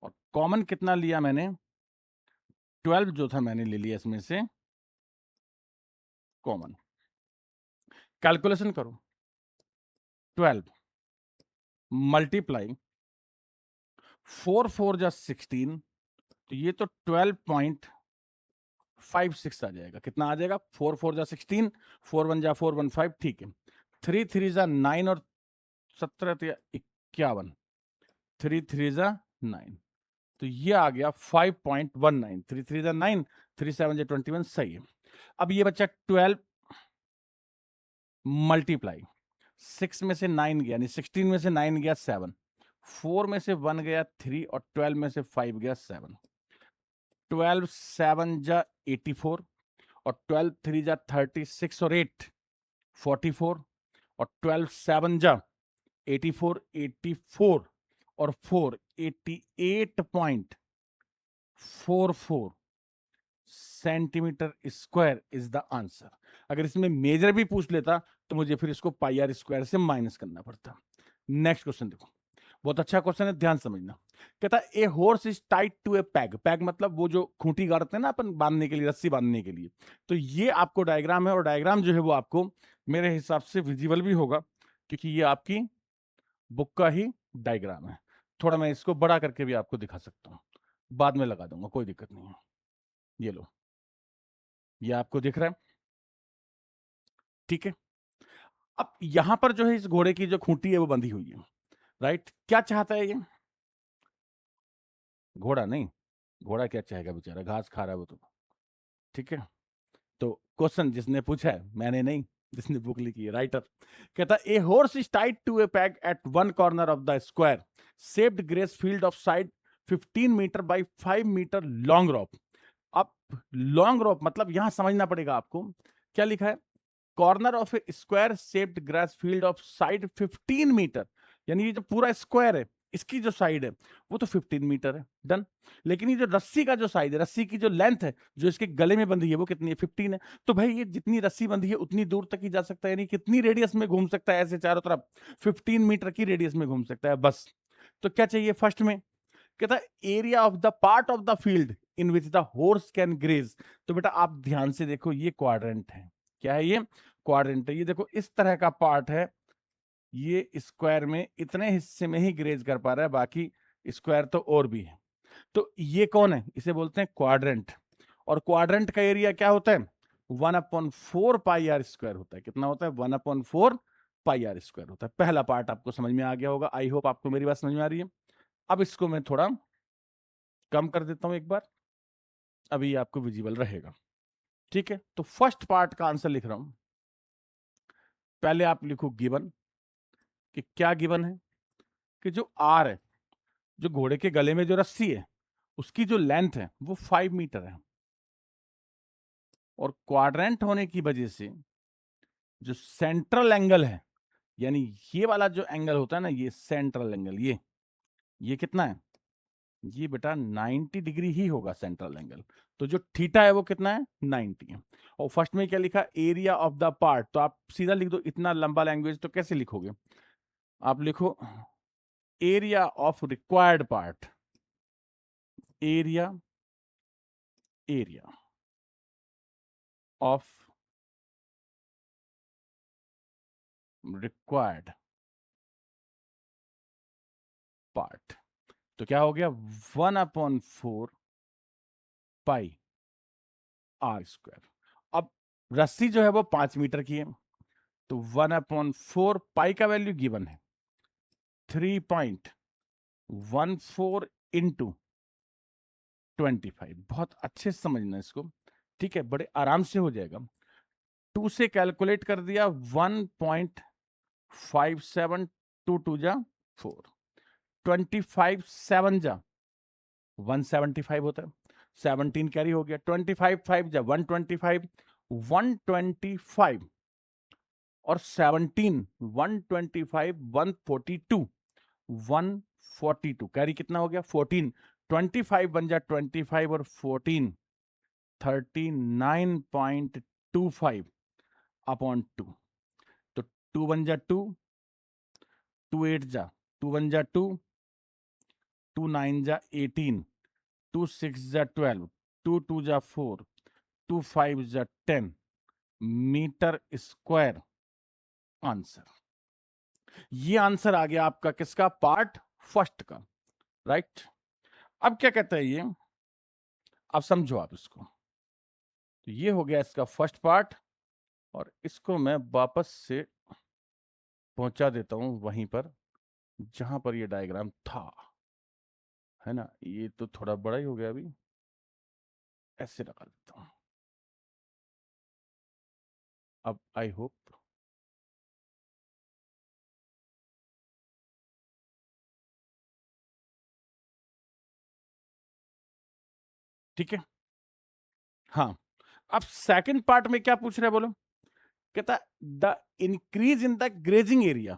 और कॉमन कितना लिया मैंने 12 जो था मैंने ले लिया इसमें से कॉमन। कैलकुलेशन करो 12 मल्टीप्लाई 4 4 जा 16 तो ये तो 12.56 आ जाएगा। कितना आ जाएगा 4 4 जा 16 4 1 जा 4 1 5 ठीक है, 3 3 जा 9 और 17 51 3 3 जा 9 तो ये आ गया 5.19 3 3 जा 9 3 7 जा 21 सही है। अब ये बच्चा 12 मल्टीप्लाई 6 में से 9 गया यानी 16 में से 9 गया 7, 4 में से 1 गया 3 और 12 में से 5 गया 7, 12 7 जा 84 और 12 3 जा 36 और 8 44 और 12 7 जा 84 84 और 4 88.44 centimetre square is the answer. अगर इसमें मेजर भी पूछ लेता तो मुझे फिर इसको पाई आर स्क्वायर से माइनस करना पड़ता। नेक्स्ट क्वेश्चन देखो, बहुत अच्छा क्वेश्चन है, ध्यान समझना। कहता है a horse is tied to a peg, peg मतलब वो जो खूंटी गाड़ते हैं ना अपन बांधने के लिए, रस्सी बांधने के लिए। तो ये आपको डायग्राम है और डायग्राम जो है वो आपको मेरे हिसाब से विजिबल भी होगा क्योंकि ये आपकी बुक का ही डायग्राम है। थोड़ा मैं इसको बड़ा करके भी आपको दिखा सकता हूँ, बाद में लगा दूंगा, कोई दिक्कत नहीं है। ये लो, ये आपको दिख रहा है, ठीक है। अब यहां पर जो है इस घोड़े की जो खूंटी है वो बंधी हुई है, राइट। क्या चाहता है ये? घोड़ा नहीं, घोड़ा क्या चाहेगा बेचारा, घास खा रहा है वो तो, ठीक है। तो क्वेश्चन जिसने पूछा है, मैंने नहीं, जिसने बुक लिखी है, राइटर, कहता a horse is tied to a peg at one corner of the square shaped grass field of side 15 metre by 5 metre long rope. अब लॉन्ग रोप मतलब यहां समझना पड़ेगा आपको, क्या लिखा है, corner of a square shaped grass field of side 15 metre, यानी ये जो पूरा स्क्वायर है इसकी जो साइड है वो तो 15 मीटर है, डन। लेकिन ये जो रस्सी का जो साइड है, रस्सी की जो लेंथ है जो इसके गले में बंधी है वो कितनी है, 15 है। तो भाई ये जितनी रस्सी बंधी है उतनी दूर तक ही जा सकता है, यानी कितनी रेडियस में घूम सकता है ऐसे चारों तरफ, 15 मीटर की रेडियस में घूम सकता है बस। तो क्या चाहिए फर्स्ट में, कहता है area of the part of the field in which the horse can graze. तो बेटा आप ध्यान से देखो, ये क्वाड्रेंट है, क्या है ये, क्वाड्रेंट है। ये देखो इस तरह का पार्ट है, ये स्क्वायर में इतने हिस्से में ही ग्रेज कर पा रहा है, बाकी स्क्वायर तो और भी है। तो ये कौन है, इसे बोलते हैं क्वाड्रेंट। और क्वाड्रेंट का एरिया क्या होता है, 1/4 पाई आर स्क्वायर होता है। कितना होता है, 1/4 पाई आर स्क्वायर होता है। पहला पार्ट आपको समझ में आ गया होगा, आई होप आपको मेरी बात समझ में आ रही है। अब इसको मैं थोड़ा कम कर देता हूं एक बार, अभी आपको विजिबल रहेगा, ठीक है। तो फर्स्ट पार्ट का आंसर लिख रहा हूं, पहले आप लिखो गिवन, कि क्या गिवन है, कि जो आर है, जो घोड़े के गले में जो रस्सी है उसकी जो लेंथ है वो 5 मीटर है, और क्वाड्रेंट होने की वजह से जो सेंट्रल एंगल है, यानी ये वाला जो एंगल होता है ना, ये सेंट्रल एंगल, ये कितना है, ये बेटा 90 डिग्री ही होगा सेंट्रल एंगल। तो जो थीटा है वो कितना है, 90 है। और फर्स्ट में क्या लिखा, एरिया ऑफ द पार्ट, तो आप सीधा लिख दो, इतना लंबा लैंग्वेज तो कैसे लिखोगे, आप लिखो area of required part, area area of required part. तो क्या हो गया, 1/4 पाई आर स्क्वायर। अब रस्सी जो है वो 5 मीटर की है, तो 1/4 पाई का वैल्यू गिवन है 3.14 इंटू 25। बहुत अच्छे से समझना इसको, ठीक है, बड़े आराम से हो जाएगा। 2 से कैलकुलेट कर दिया, 1.57, 2 2 जा 4, 25 7 जा 175 होता है, 17 कैरी हो गया, 25 5 जा 125, 125 और 17 125 142, 142 कैरी कितना हो गया 14, 25 बन जा 25 और 14 39.25 अपॉन 2। तो 2 बन जा 2, 2 8 जा 2 1 जा 2, 2 9 जा 18, 2 6 जा 12, 2 2 जा 4, 2 5 जा 10 मीटर स्क्वायर आंसर। ये आंसर आ गया आपका किसका, पार्ट फर्स्ट का, राइट। अब क्या कहता है ये, अब समझो आप इसको। तो ये हो गया इसका फर्स्ट पार्ट, और इसको मैं वापस से पहुंचा देता हूं वहीं पर जहां पर ये डायग्राम था, है ना। ये तो थोड़ा बड़ा ही हो गया, अभी ऐसे लगा देता हूं। अब आई होप, ठीक है। हाँ, अब सेकंड पार्ट में क्या पूछ रहे हैं बोलो, कहता the increase in the grazing area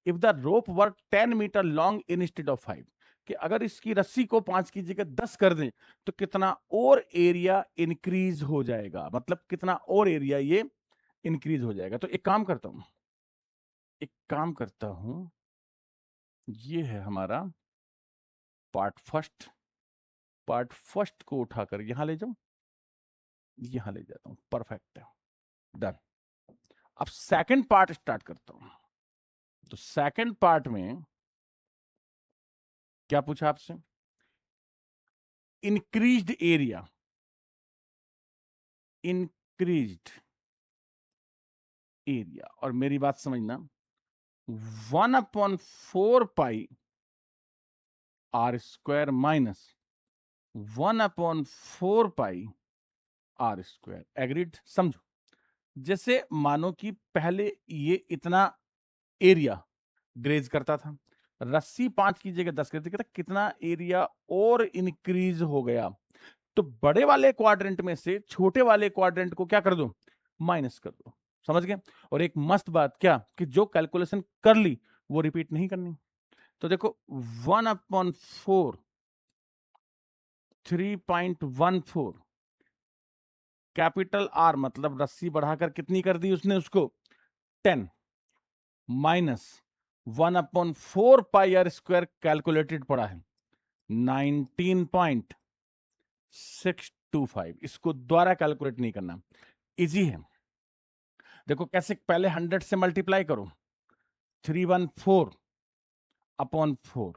if the rope were 10 metre long instead of 5, कि अगर इसकी रस्सी को 5 की जगह 10 कर दें तो कितना और एरिया इंक्रीज हो जाएगा, मतलब कितना और एरिया ये इंक्रीज हो जाएगा। तो एक काम करता हूं, ये है हमारा पार्ट फर्स्ट, पार्ट फर्स्ट को उठाकर यहां ले जाऊं, यहां ले जाता हूं, परफेक्ट है, डन। अब सेकंड पार्ट स्टार्ट करता हूं। तो सेकंड पार्ट में क्या पूछा आपसे? इंक्रीज्ड एरिया, इंक्रीज्ड एरिया, और मेरी बात समझना, 1/4 pi are square minus 1/4 pi are square, agreed? समझो, जैसे मानो कि पहले ये इतना एरिया ग्रेज करता था, रस्सी 5 की जगह 10 करती, कहता कितना एरिया और इंक्रीज हो गया, तो बड़े वाले क्वाड्रेंट में से छोटे वाले क्वाड्रेंट को क्या कर दो? माइनस कर दो। समझ गए? और एक मस्त बात क्या, कि जो कैलकुलेशन कर ली वो रिपीट नहीं करनी। तो देखो 1/4 3.14 कैपिटल आर, मतलब रस्सी बढ़ाकर कितनी कर दी उसने उसको? 10, minus 1/4 pi are square calculated पड़ा है 19.625। इसको द्वारा कैलकुलेट नहीं करना, इजी है। देखो कैसे, पहले 100 से मल्टीप्लाई करो, 314/4,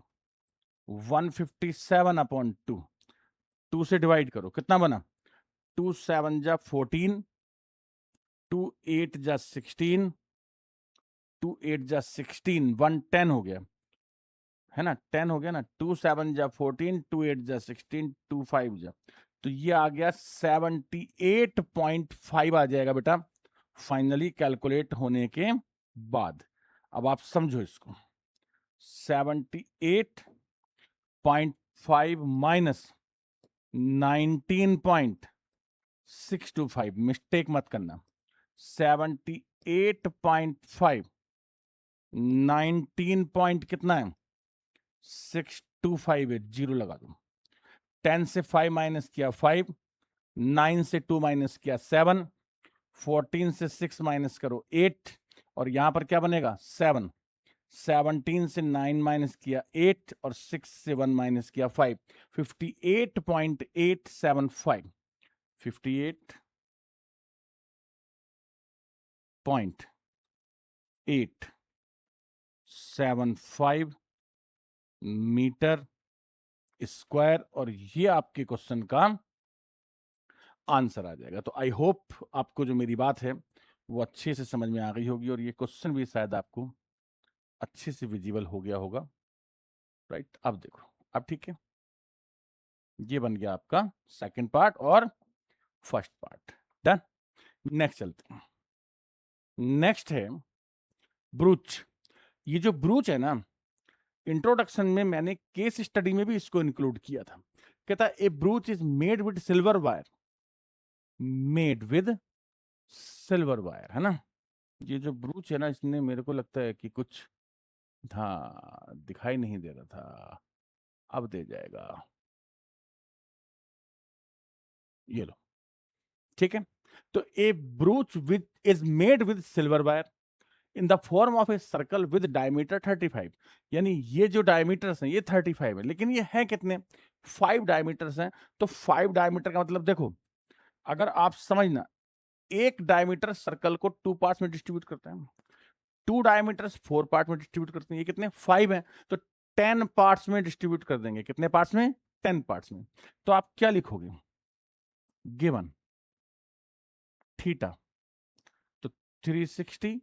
157/2, 2 से डिवाइड करो, कितना बना? 2 7 जा 14, 2 8 जा 16, 2 8 जा 16, 110 हो गया, है ना? 10 हो गया ना? 2 7 जा 14, 2 8 जा 16, 2 5 जा, तो ये आ गया 78.5 आ जाएगा बेटा फाइनली कैलकुलेट होने के बाद। अब आप समझो इसको, 78.5 माइनस 19.625, मिस्टेक मत करना, 78.5 19 पॉइंट कितना है? 625 है, जीरो लगा दो। 10 से 5 माइनस किया 5, 9 से 2 माइनस किया 7, 14 से 6 माइनस करो 8, और यहां पर क्या बनेगा? 7, 17 से 9 माइनस किया 8, और 6 से 1 माइनस किया 5, 58.875, 58.875 मीटर स्क्वायर, और ये आपके क्वेश्चन का आंसर आ जाएगा। तो आई होप आपको जो मेरी बात है वो अच्छे से समझ में आ गई होगी, और ये क्वेश्चन भी शायद आपको अच्छे से विजिबल हो गया होगा। राइट, अब देखो, अब ठीक है, ये बन गया आपका सेकंड पार्ट और फर्स्ट पार्ट। डन। नेक्स्ट चलते हैं। नेक्स्ट है ब्रूच। ये जो ब्रूच है ना, इंट्रोडक्शन में मैंने केस स्टडी में भी इसको इंक्लूड किया था। कहता है a brooch is made with silver wire, made with silver wire, है ना? ये जो ब्रूच है ना, इसने मेरे को लगता है कि कुछ, हाँ, दिखाई नहीं दे रहा था, अब दे जाएगा, ये लो, ठीक है। तो a brooch with is made with silver wire in the form of a circle with diameter 35, यानी ये जो डायमीटर्स हैं ये 35 है, लेकिन ये है कितने? 5 डायमीटर्स हैं। तो 5 डायमीटर का मतलब देखो, अगर आप समझना, एक डायमीटर सर्कल को 2 पार्ट्स में डिस्ट्रीब्यूट करते हैं, 2 डायमीटर्स 4 पार्ट में डिस्ट्रीब्यूट करते हैं, ये कितने? 5 हैं, तो 10 पार्ट्स में डिस्ट्रीब्यूट कर देंगे। कितने पार्ट्स में? 10 पार्ट्स में। तो आप क्या लिखोगे? गिवन थीटा, तो 360,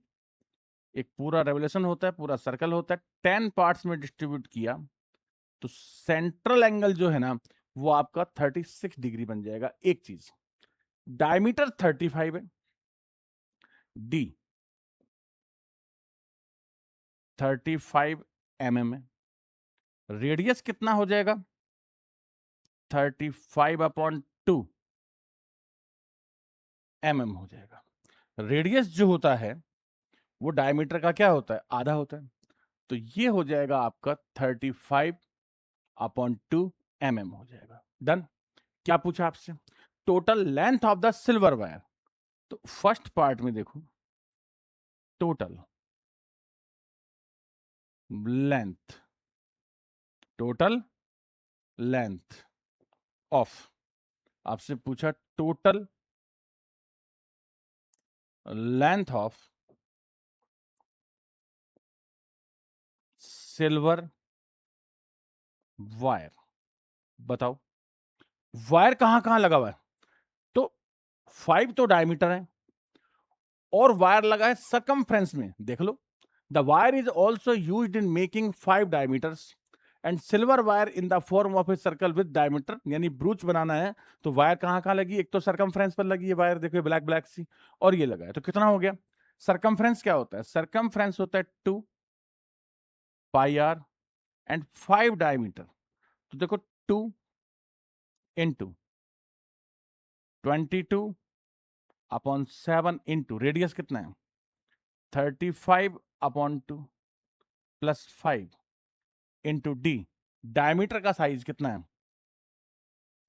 एक पूरा रेवोल्यूशन होता है, पूरा सर्कल होता है, 10 पार्ट्स में डिस्ट्रीब्यूट किया, तो सेंट्रल एंगल जो है ना वो आपका 36 डिग्री बन जाएगा। एक चीज, डायमीटर 35 है, डी 35 mm है, रेडियस कितना हो जाएगा? 35/2 mm हो जाएगा। रेडियस जो होता है वो डायमीटर का क्या होता है? आधा होता है। तो ये हो जाएगा आपका 35/2 mm हो जाएगा। डन। क्या पूछा आपसे? Total length of the silver wire. तो फर्स्ट पार्ट में देखो, total length, total length of, आपसे पूछा total length of silver wire. बताओ वायर कहां कहां लगा हुआ है? तो 5 तो डायमीटर है और वायर लगा है सरकमफ्रेंस में। देख लो, the wire is also used in making 5 diameters and silver wire in the form of a circle with diameter. यानी ब्रूच बनाना है तो वायर कहां कहां लगी? एक तो सरकमफ्रेंस पर लगी है वायर, देखो ब्लैक ब्लैक सी, और ये लगा है। तो कितना हो गया? सरकमफ्रेंस क्या होता है? सरकमफ्रेंस होता है 2 पाई आर एंड 5 डायमीटर। तो देखो 2 इंटू 22 अपॉन 7 इंटू रेडियस कितना है? 35 upon 2 plus 5 into D. Diameter का साइज कितना है?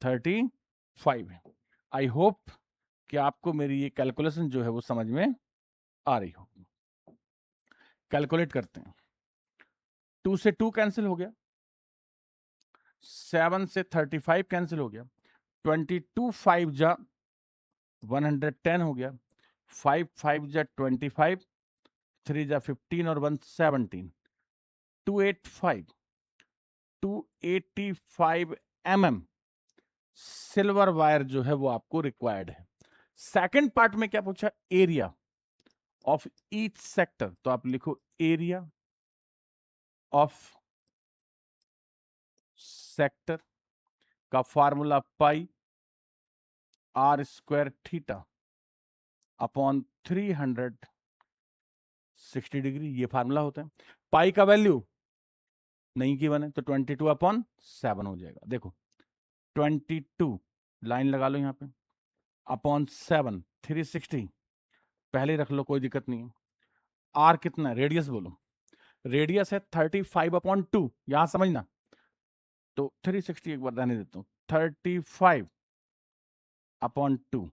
35 है। आई होप कि आपको मेरी ये कैलकुलेशन जो है वो समझ में आ रही होगी। कैलकुलेट करते हैं। 2 से 2 कैंसिल हो गया, 7 से 35 कैंसिल हो गया, 22 5 जा 110 हो गया, 5 5 जा 25, 3 जा 15 और 1 17, 285 285 mm सिल्वर वायर जो है वो आपको रिक्वायर्ड है। सेकंड पार्ट में क्या पूछा? Area of each sector. तो आप लिखो एरिया ऑफ सेक्टर का formula pi are square theta upon 360 degree, ये फार्मूला होता है। पाई का वैल्यू नहीं गिवन है तो 22 अपॉन 7 हो जाएगा। देखो 22 लाइन लगा लो यहां पे, अपॉन 7 360 पहले रख लो, कोई दिक्कत नहीं है। आर कितना है? रेडियस बोलो। रेडियस है 35 अपॉन 2, यहां समझना। तो 360 एक बार रहने देता हूं, 35 अपॉन 2,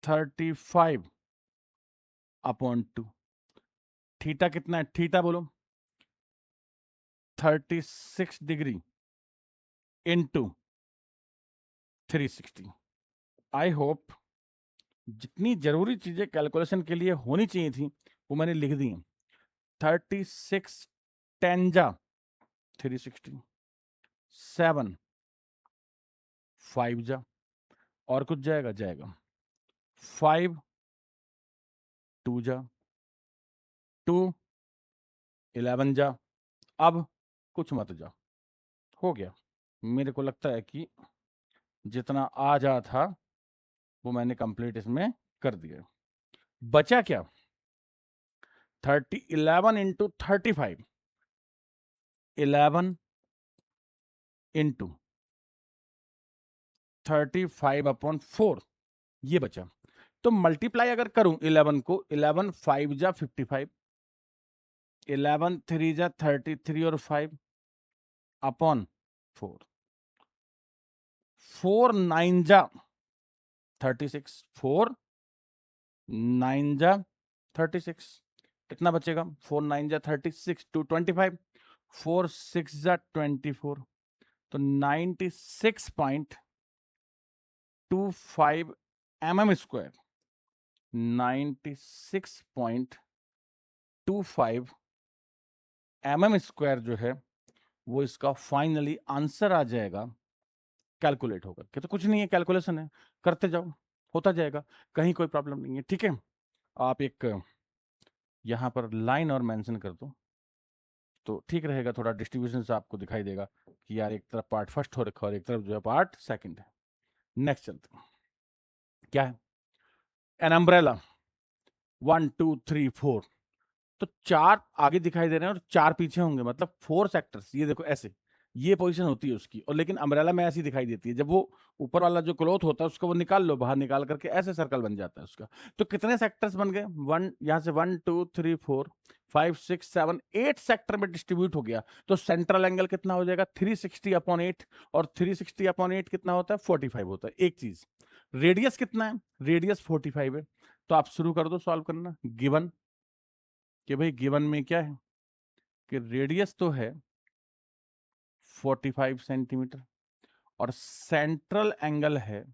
35 अपॉन 2। थीटा कितना है? थीटा बोलो 36 डिग्री इंटू 360। आई होप जितनी जरूरी चीजें कैलकुलेशन के लिए होनी चाहिए थी वो मैंने लिख दी हैं। 36 10 जा 360, 7 5 जा, और कुछ जाएगा? जाएगा 5 2 जा 2 11 जा, अब कुछ मत जा। हो गया। मेरे को लगता है कि जितना आ जा था वो मैंने कंप्लीट इसमें कर दिया। बचा क्या? 11 इंटू 35, 11 इंटू 35 अपॉन 4, ये बचा। तो मल्टीप्लाई अगर करूं 11 को, 11 5 जा 55, 11 3 जा 33 और 5 अपॉन 4, 4 9 जा 36, 4 9 जा 36, कितना बचेगा? 4 9 जा 36 टू 25, 4 6 जा 24, तो 96.25 mm स्क्वायर, 96.25 mm स्क्वायर जो है वो इसका फाइनली आंसर आ जाएगा कैलकुलेट होकर के। तो कुछ नहीं है, कैलकुलेशन है, करते जाओ, होता जाएगा, कहीं कोई प्रॉब्लम नहीं है। ठीक है, आप एक यहां पर लाइन और मेंशन कर दो तो ठीक रहेगा, थोड़ा डिस्ट्रीब्यूशन से आपको दिखाई देगा कि यार एक तरफ पार्ट फर्स्ट हो रखा और एक तरफ जो है पार्ट सेकंड है। नेक्स्ट चलते हैं। क्या है? एन अम्ब्रेला 1 2 3 4, तो 4 आगे दिखाई दे रहे हैं और 4 पीछे होंगे, मतलब 4 सेक्टर्स। ये देखो ऐसे, ये पोजीशन होती है उसकी, और लेकिन अम्ब्रेला में ऐसी दिखाई देती है। जब वो ऊपर वाला जो क्लॉथ होता है उसको वो निकाल लो, बाहर निकाल करके ऐसे सर्कल बन जाता है उसका। तो कितने सेक्टर्स बन गए? 1, यहाँ से 1 2 3 4 5 6 7 8 सेक्टर में डिस्ट्रीब्यूट हो गया। तो सेंट्रल एंगल कितना हो जाएगा? 360 अपॉन 8, और 360 अपॉन 8 कितना होता है? 45 होता है। एक चीज, रेडियस कितना है? रेडियस 45 है। तो आप शुरू कर दो सॉल्व करना। गिवन कि भाई गिवन में क्या है कि रेडियस तो है 45 सेंटीमीटर और सेंट्रल एंगल है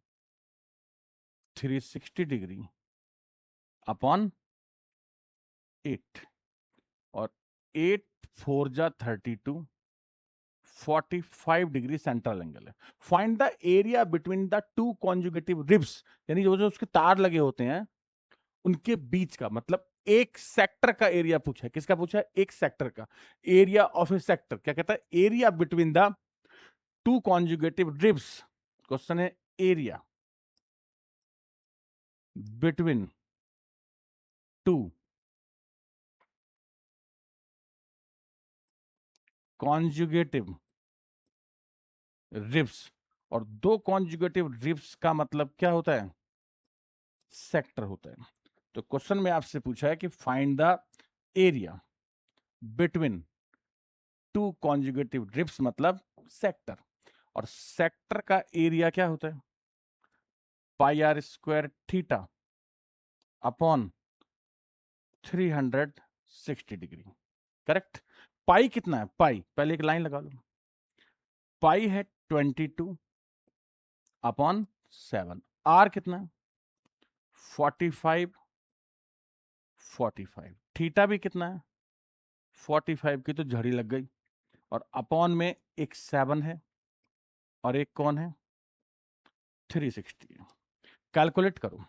360 डिग्री अपॉन 8, और 8 4 जा 32, 45 डिग्री सेंट्रल एंगल है। Find the area between the two conjugative ribs, यानी जो जो उसके तार लगे होते हैं उनके बीच का, मतलब एक सेक्टर का एरिया पूछा है। किसका पूछा है? एक सेक्टर का एरिया ऑफ ए सेक्टर। क्या कहता है? Area between the two conjugative ribs. Question है area between two conjugative ribs. और दो कॉन्जुगेटिव रिब्स का मतलब क्या होता है? सेक्टर होता है। तो क्वेश्चन में आपसे पूछा है कि find the area between two conjugative ribs, मतलब सेक्टर। और सेक्टर का एरिया क्या होता है? Pi are square theta upon 360 degree. Correct. Pi कितना है? पाई पहले एक लाइन लगा लो। पाई है 22 अपॉन 7। आर कितना है? 45। 45 थीटा भी कितना है? 45 की तो झड़ी लग गई। और अपॉन में एक 7 है और एक कौन है? 360 है। कैलकुलेट करो।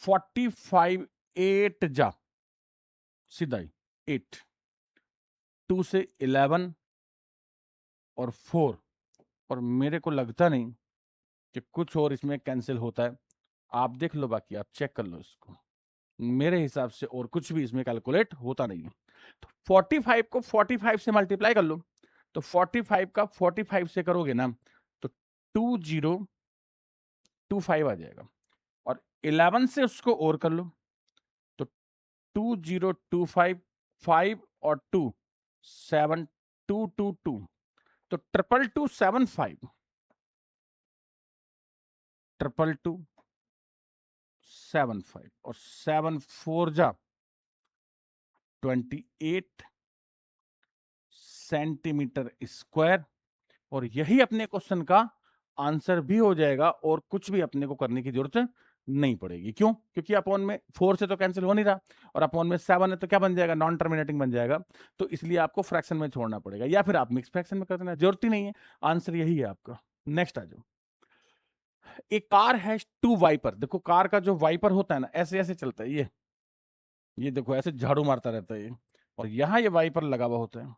45 8 जा सीधा ही 8, 2 से 11 और 4। और मेरे को लगता नहीं कि कुछ और इसमें कैंसिल होता है। आप देख लो, बाकी आप चेक कर लो इसको। मेरे हिसाब से और कुछ भी इसमें कैलकुलेट होता नहीं है। तो 45 को 45 से मल्टीप्लाई कर लो। तो 45 का 45 से करोगे ना तो 2025 आ जाएगा। और 11 से उसको और कर लो तो 2025, 5 और 2 7 2 2 2, तो 2275, 2275 और 7 4 जा 28 सेंटीमीटर स्क्वायर। और यही अपने क्वेश्चन का आंसर भी हो जाएगा और कुछ भी अपने को करने की जरूरत नहीं पड़ेगी। क्यों? क्योंकि अपॉन में 4 से तो कैंसिल हो नहीं रहा और अपॉन में 7 है तो क्या बन जाएगा? नॉन टर्मिनेटिंग बन जाएगा। तो इसलिए आपको फ्रैक्शन में छोड़ना पड़ेगा या फिर आप मिक्स फ्रैक्शन में कर देना, जरूरत ही नहीं है। आंसर यही है आपका। नेक्स्ट आ जाओ। एक कार हैज टू वाइपर। देखो कार का जो वाइपर होता है ना, ऐसे ऐसे चलता है। ये देखो ऐसे झाड़ू मारता रहता है ये, और यहां ये वाइपर लगा हुआ होता है।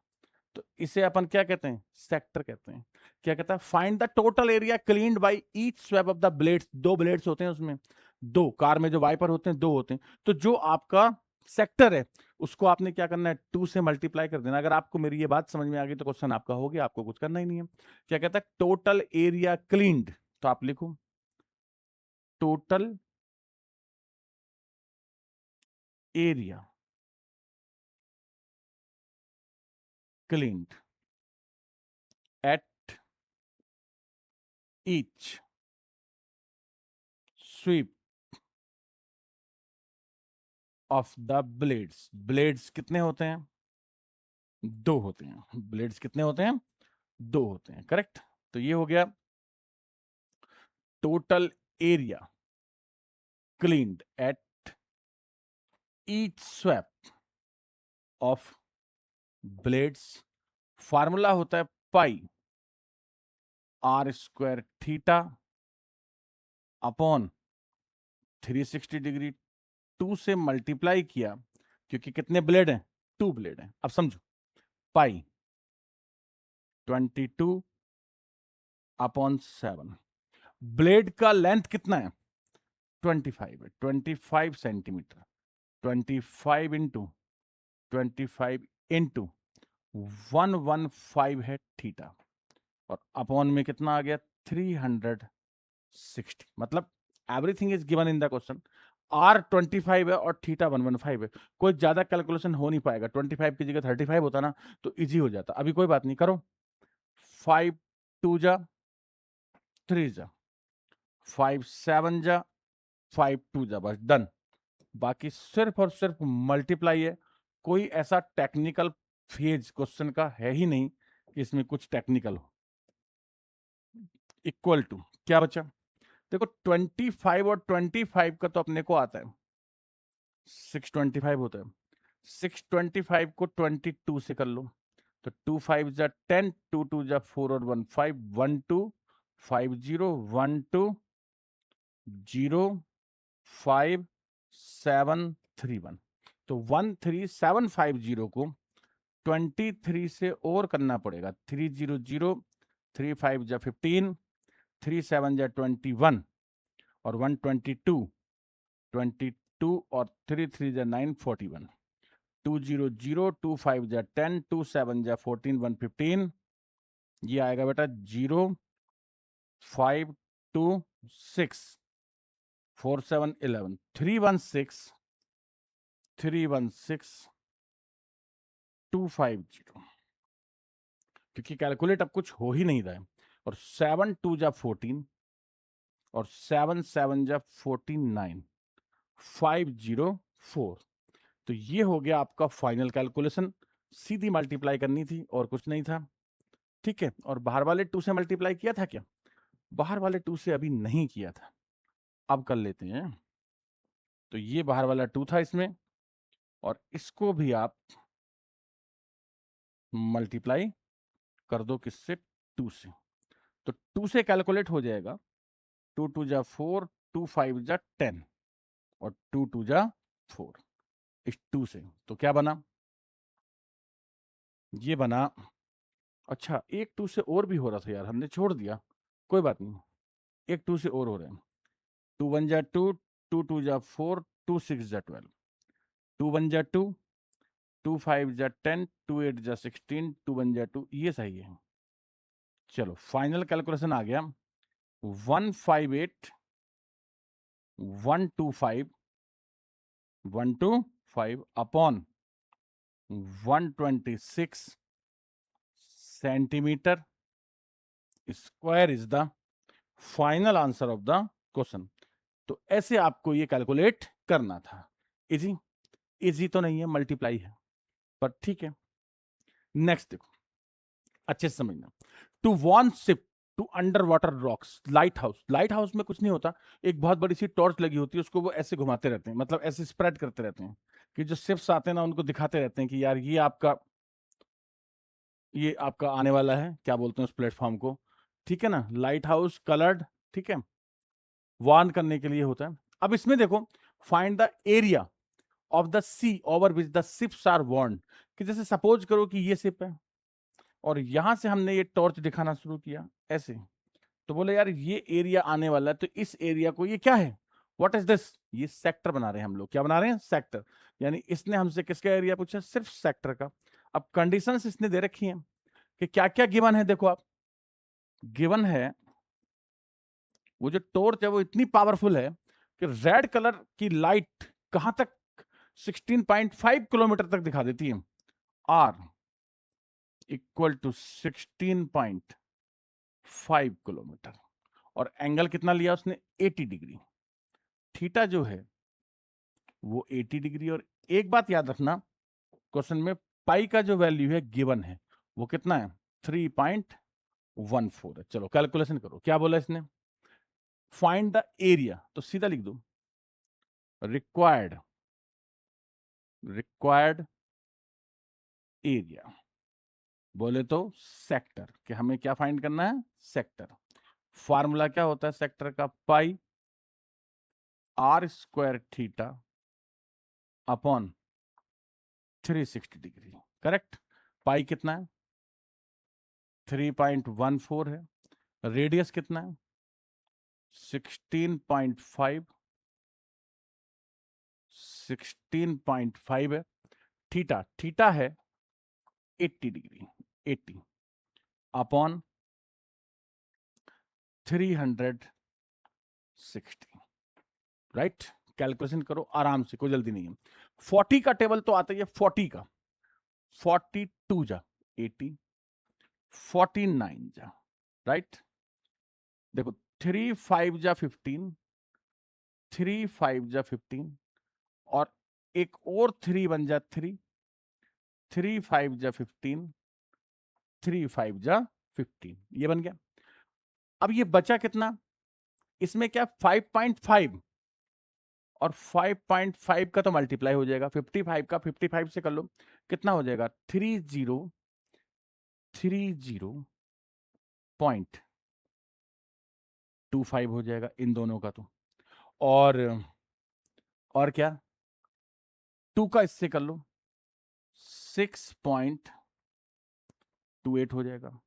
तो इसे अपन क्या कहते हैं? सेक्टर कहते हैं। क्या कहता है? Find the total area cleaned by each sweep of the blades. दो ब्लेड्स होते हैं उसमें, दो कार में जो वाइपर होते हैं दो होते हैं। तो जो आपका सेक्टर है उसको आपने क्या करना है? 2 से मल्टीप्लाई कर देना। अगर आपको मेरी ये बात समझ में आ गई तो क्वेश्चन आपका हो गया, आपको कुछ करना ही नहीं है। क्या कहता है? Total area cleaned. तो आप लिखो total area cleaned at each sweep of the blades. Blades कितने होते हैं? दो होते हैं। ब्लेड्स कितने होते हैं? दो होते हैं। करेक्ट। तो ये हो गया total area cleaned at each sweep of blades. Formula होता है pi are square theta upon 360 degree. 2 से मल्टीप्लाई किया क्योंकि कितने ब्लेड हैं? 2 ब्लेड हैं। अब समझो, पाई 22 अपॉन 7। ब्लेड का लेंथ कितना है? 25 है। 25 सेंटीमीटर। 25 इंटू 25 इंटू 115 है थीटा। और अपॉन में कितना आ गया? 360। मतलब everything is given in the question. R 25 है और थीटा 115 है। कोई ज्यादा कैलकुलेशन हो नहीं पाएगा। 25 की जगह 35 होता ना तो इजी हो जाता। अभी कोई बात नहीं, करो। 5 2 जा 3 जा 5 7 जा 5 2 जा, बस डन। बाकी सिर्फ और सिर्फ मल्टीप्लाई है। कोई ऐसा टेक्निकल फेज क्वेश्चन का है ही नहीं कि इसमें कुछ टेक्निकल हो। इक्वल टू क्या बचा? देखो 25 और 25 का तो अपने को आता है 625 होता है। 625 को 22 से कर लो, तो 2 5 जा 10, 2 2 जा 4 और 1 5, 1 2 5 0 1 2 0 5 7 3 1, तो 13750 को 23 से और करना पड़ेगा। 3 0 0 3 5 जा 15, 3 7 जा 21 और 122 22 और 3 3 जा 9 41, 2 0 0 2 5 जा 10, 2 7 जा 14 115, ये आएगा बेटा 0 5 2 6 4 7 11 316 250, क्योंकि कैलकुलेट अब कुछ हो ही नहीं रहा है। और 7 2 जा 14 और 7 7 जा 49 504, तो ये हो गया आपका फाइनल कैलकुलेशन। सीधी मल्टीप्लाई करनी थी और कुछ नहीं था, ठीक है। और बाहर वाले 2 से मल्टीप्लाई किया था क्या? बाहर वाले 2 से अभी नहीं किया था, अब कर लेते हैं। तो ये बाहर वाला 2 था इसमें, और इसको भी आप मल्टीप्लाई कर दो किससे? 2 से। तो 2 से कैलकुलेट हो जाएगा, 2 2 जा 4, 2 5 जा 10 और 2 2 जा 4, इस 2 से। तो क्या बना? ये बना, अच्छा एक 2 से और भी हो रहा था यार, हमने छोड़ दिया, कोई बात नहीं। एक 2 से और हो रहे हैं। 2 1 जा 2, 2 2 जा 4, 2 6 जा 12, 2 1 जा 2, 2 5 जा 10, 2 8 जा 16, 2 1 जा 2, ये सही है। चलो फाइनल कैलकुलेशन आ गया, 158 125 125 upon 126 centimetre square is the final answer of the question. तो ऐसे आपको ये कैलकुलेट करना था। इजी? इजी तो नहीं है, मल्टीप्लाई है, पर ठीक है। नेक्स्ट देखो, अच्छे से समझना। To warn ship to under water rocks, lighthouse. Lighthouse में कुछ नहीं होता, एक बहुत बड़ी सी टॉर्च लगी होती है, उसको वो ऐसे घुमाते रहते हैं, मतलब ऐसे स्प्रेड करते रहते हैं कि जो शिप्स आते हैं ना उनको दिखाते रहते हैं कि यार ये आपका आने वाला है, क्या बोलते हैं उस प्लेटफॉर्म को, ठीक है ना, लाइट हाउस कलर्ड, ठीक है, वार्न करने के लिए होता है। अब इसमें देखो, find the area of the sea over which the ships are warn, कि जैसे सपोज करो कि ये शिप है और यहां से हमने ये टॉर्च दिखाना शुरू किया ऐसे, तो बोले यार ये एरिया आने वाला है, तो इस एरिया को, ये क्या है, व्हाट इज दिस, ये सेक्टर बना रहे हैं हम लोग। क्या बना रहे हैं? सेक्टर। यानी इसने हमसे किसका एरिया पूछा? सिर्फ सेक्टर का। अब कंडीशंस इसने दे रखी हैं कि क्या क्या गिवन है। देखो आप, गिवन है वो जो टॉर्च है वो इतनी पावरफुल है कि रेड कलर की लाइट कहां तक? 16.5 किलोमीटर तक दिखा देती है। आर इक्वल टू 16.5 किलोमीटर, और एंगल कितना लिया उसने? 80 डिग्री। थीटा जो है वो 80 डिग्री। और एक बात याद रखना, क्वेश्चन में पाई का जो वैल्यू है गिवन है वो कितना है? 3.14 है। चलो कैलकुलेशन करो, क्या बोला इसने? फाइंड द एरिया, तो सीधा लिख दो रिक्वायर्ड एरिया, बोले तो सेक्टर, कि हमें क्या फाइंड करना है? सेक्टर। फार्मूला क्या होता है सेक्टर का? Pi are square theta upon 360 degree. Correct. Pi कितना है? 3.14 है। रेडियस कितना है? 16.5 है। थीटा है 80 डिग्री, 80 अपॉन 360, राइट। कैलकुलेशन करो आराम से, कोई जल्दी नहीं है। 40 का टेबल तो आता ही है, 40 का, 42 जा 80, 49 जा, राइट। देखो 3 5 जा 15, 3 5 जा 15, और एक और 3 बन जा 3, 3 5 जा 15, 3 5 जा 15, ये बन गया। अब ये बचा कितना? इसमें क्या 5.5 और 5.5 का तो मल्टीप्लाई हो जाएगा, 55 का 55 से कर लो, कितना हो जाएगा 3030.25 हो जाएगा इन दोनों का तो। और क्या 2 का इससे कर लो 6.28 हो जाएगा,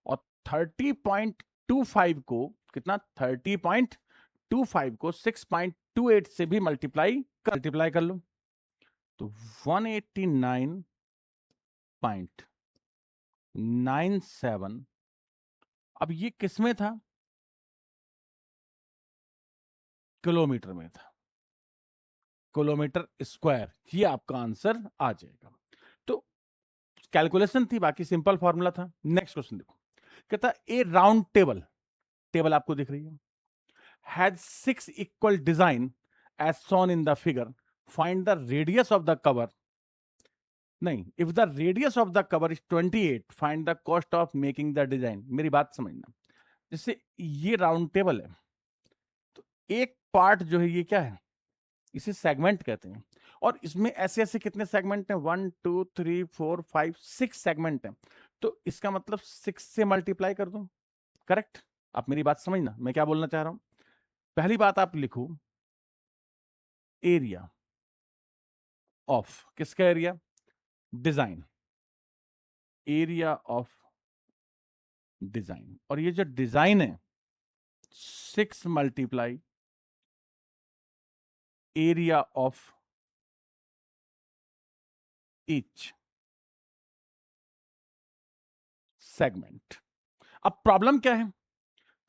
और 30.25 को कितना 30.25 को 6.28 से भी मल्टीप्लाई कर लो तो 189.97। अब ये किस में था, किलोमीटर में था, किलोमीटर स्क्वायर, ये आपका आंसर आ जाएगा। तो कैलकुलेशन थी, बाकी सिंपल फॉर्मूला था। नेक्स्ट क्वेश्चन देखो, कहता ए राउंड टेबल आपको दिख रही है, has 6 equal design as shown in the figure, find the radius of the cover. नहीं, if the radius of the cover is 28, find the cost of making the design. मेरी बात समझना, जैसे ये राउंड टेबल है, तो एक पार्ट जो है ये क्या है, इसे सेगमेंट कहते हैं, और इसमें ऐसे ऐसे कितने सेगमेंट हैं, 1 2 3 4 5 6 सेगमेंट हैं, तो इसका मतलब 6 से मल्टीप्लाई कर दूं, करेक्ट। आप मेरी बात समझना, मैं क्या बोलना चाह रहा हूं। पहली बात आप लिखो एरिया ऑफ, किसका area, design, area of design, और ये जो डिजाइन है 6 multiply area of each segment. अब प्रॉब्लम क्या है,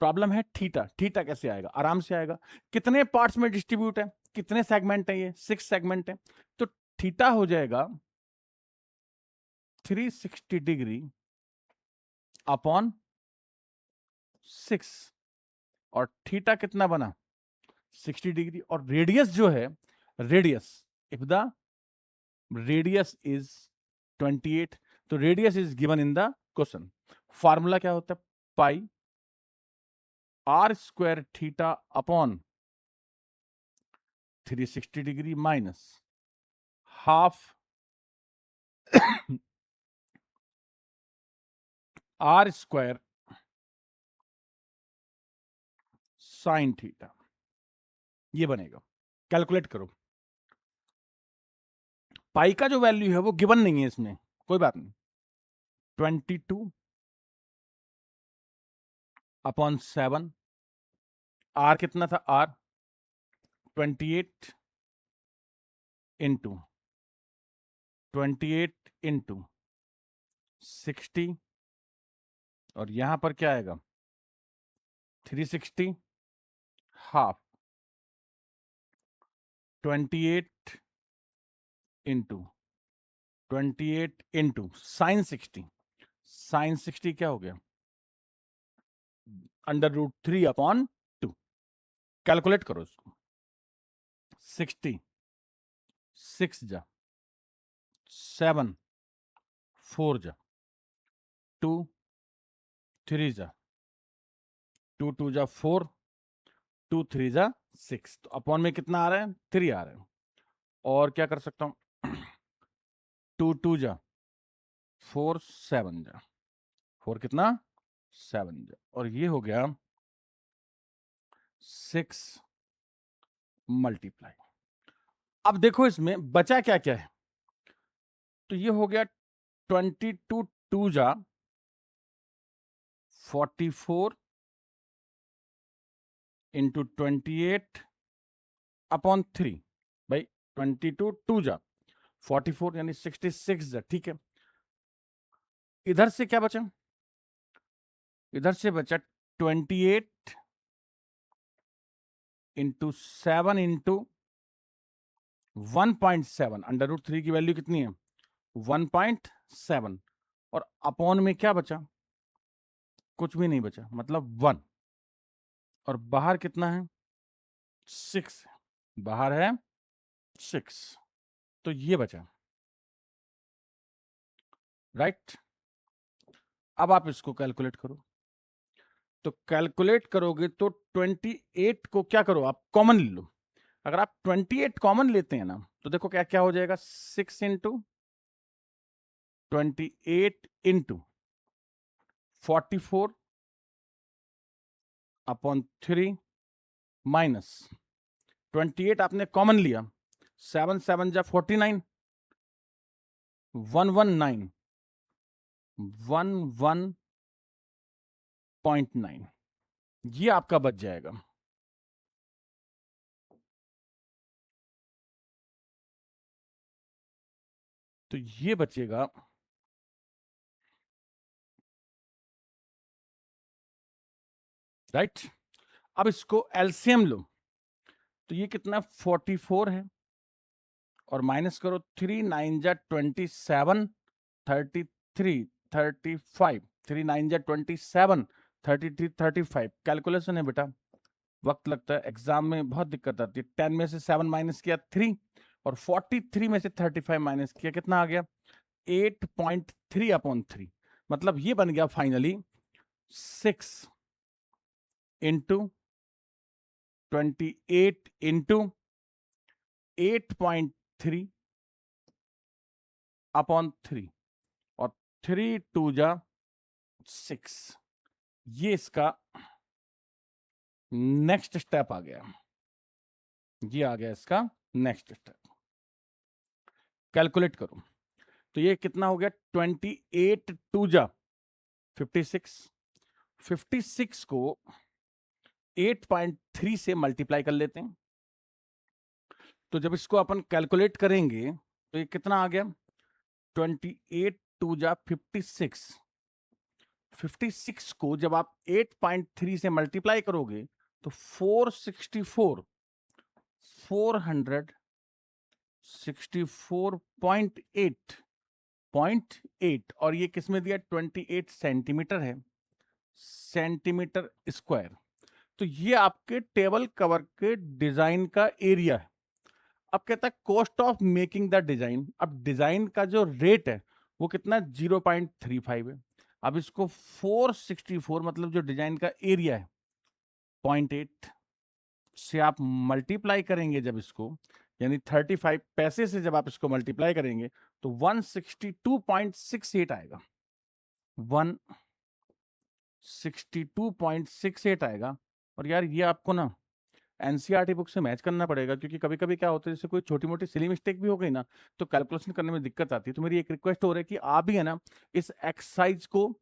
प्रॉब्लम है थीटा। थीटा कैसे आएगा, आराम से आएगा, कितने पार्ट्स में डिस्ट्रीब्यूट है, कितने सेगमेंट है, ये 6 सेगमेंट है, तो थीटा हो जाएगा 360 डिग्री अपॉन 6, और थीटा कितना बना 60 डिग्री, और रेडियस जो है, radius, if the radius is 28, तो radius is given in the question. Formula क्या होता है, pi are square theta upon 360 degree minus half are square sine theta, ये बनेगा। कैलकुलेट करो, पाई का जो वैल्यू है वो गिवन नहीं है इसमें, कोई बात नहीं, 22 अपॉन 7, आर कितना था, आर 28 इंटू 60, और यहां पर क्या आएगा 360 हाफ 28 इंटू साइन 60 क्या हो गया √3 अपॉन 2। कैलकुलेट करो इसको, 60 6 जा 7 4 जा 2 3 जा 2 2 जा 4 2 3 जा 6, तो अपॉन में कितना आ रहा है 3 आ रहा है, और क्या कर सकता हूं 2 2 जा 4 7 जा 4 कितना 7 जा, और ये हो गया 6 मल्टीप्लाई। अब देखो इसमें बचा क्या क्या है, तो ये हो गया 22 2 जा 44 इंटू 28 अपॉन 3, भाई 22 2 जा 44 यानी 66 जा, ठीक है। इधर से क्या बचा, इधर से बचा 28 इंटू 7 इंटू 1.7, √3 की वैल्यू कितनी है 1.7, और अपॉन में क्या बचा, कुछ भी नहीं बचा, मतलब 1, और बाहर कितना है 6, बाहर है 6, तो ये बचा, राइट। अब आप इसको कैलकुलेट करो, तो कैलकुलेट करोगे तो 28 को क्या करो आप कॉमन ले लो, अगर आप 28 कॉमन लेते हैं ना तो देखो क्या क्या हो जाएगा, 6 इंटू 28 इंटू 44 अपॉन 3 माइनस 28 आपने कॉमन लिया, 7 7 जा 49, 119 11.9 ये आपका बच जाएगा। तो ये बचेगा, राइट। अब इसको एलसीएम लो तो ये कितना 44 है और माइनस करो 3 9 जा 27 33 35 3 9 जा 27 33 35 कैलकुलेशन है बेटा, वक्त लगता है, एग्जाम में बहुत दिक्कत आती है। 10 में से 7 माइनस किया 3 और 43 में से 35 माइनस किया, कितना आ गया 8.3 अपॉन 3, मतलब ये बन गया फाइनली 6 इंटू 28 इंटू 8.3 अपॉन 3 और 3 2 जा 6, ये इसका नेक्स्ट स्टेप आ गया, ये आ गया इसका नेक्स्ट स्टेप। कैलकुलेट करो तो ये कितना हो गया 28 2 जा 56, 56 को 8.3 से मल्टीप्लाई कर लेते हैं, तो जब इसको अपन कैलकुलेट करेंगे तो ये कितना आ गया 28 2 जा 56, 56 को जब आप 8.3 से मल्टीप्लाई करोगे तो 464 464.8 और ये किसमें दिया 28 सेंटीमीटर है, सेंटीमीटर स्क्वायर। तो ये आपके टेबल कवर के डिजाइन का एरिया है। अब कहता है cost of making the design, अब डिजाइन का जो रेट है वो कितना 0.35 है। अब इसको 464 मतलब जो डिजाइन का एरिया है 0.8 से आप मल्टीप्लाई करेंगे जब इसको, यानी 35 पैसे से जब आप इसको मल्टीप्लाई करेंगे तो 162.68 आएगा, 162.68 आएगा। और यार ये आपको ना एनसीईआरटी बुक से मैच करना पड़ेगा, क्योंकि कभी कभी क्या होता है जैसे कोई छोटी मोटी सिली मिस्टेक भी हो गई ना तो कैलकुलेशन करने में दिक्कत आती है। तो मेरी एक रिक्वेस्ट हो रही है कि आप भी है ना इस एक्सरसाइज को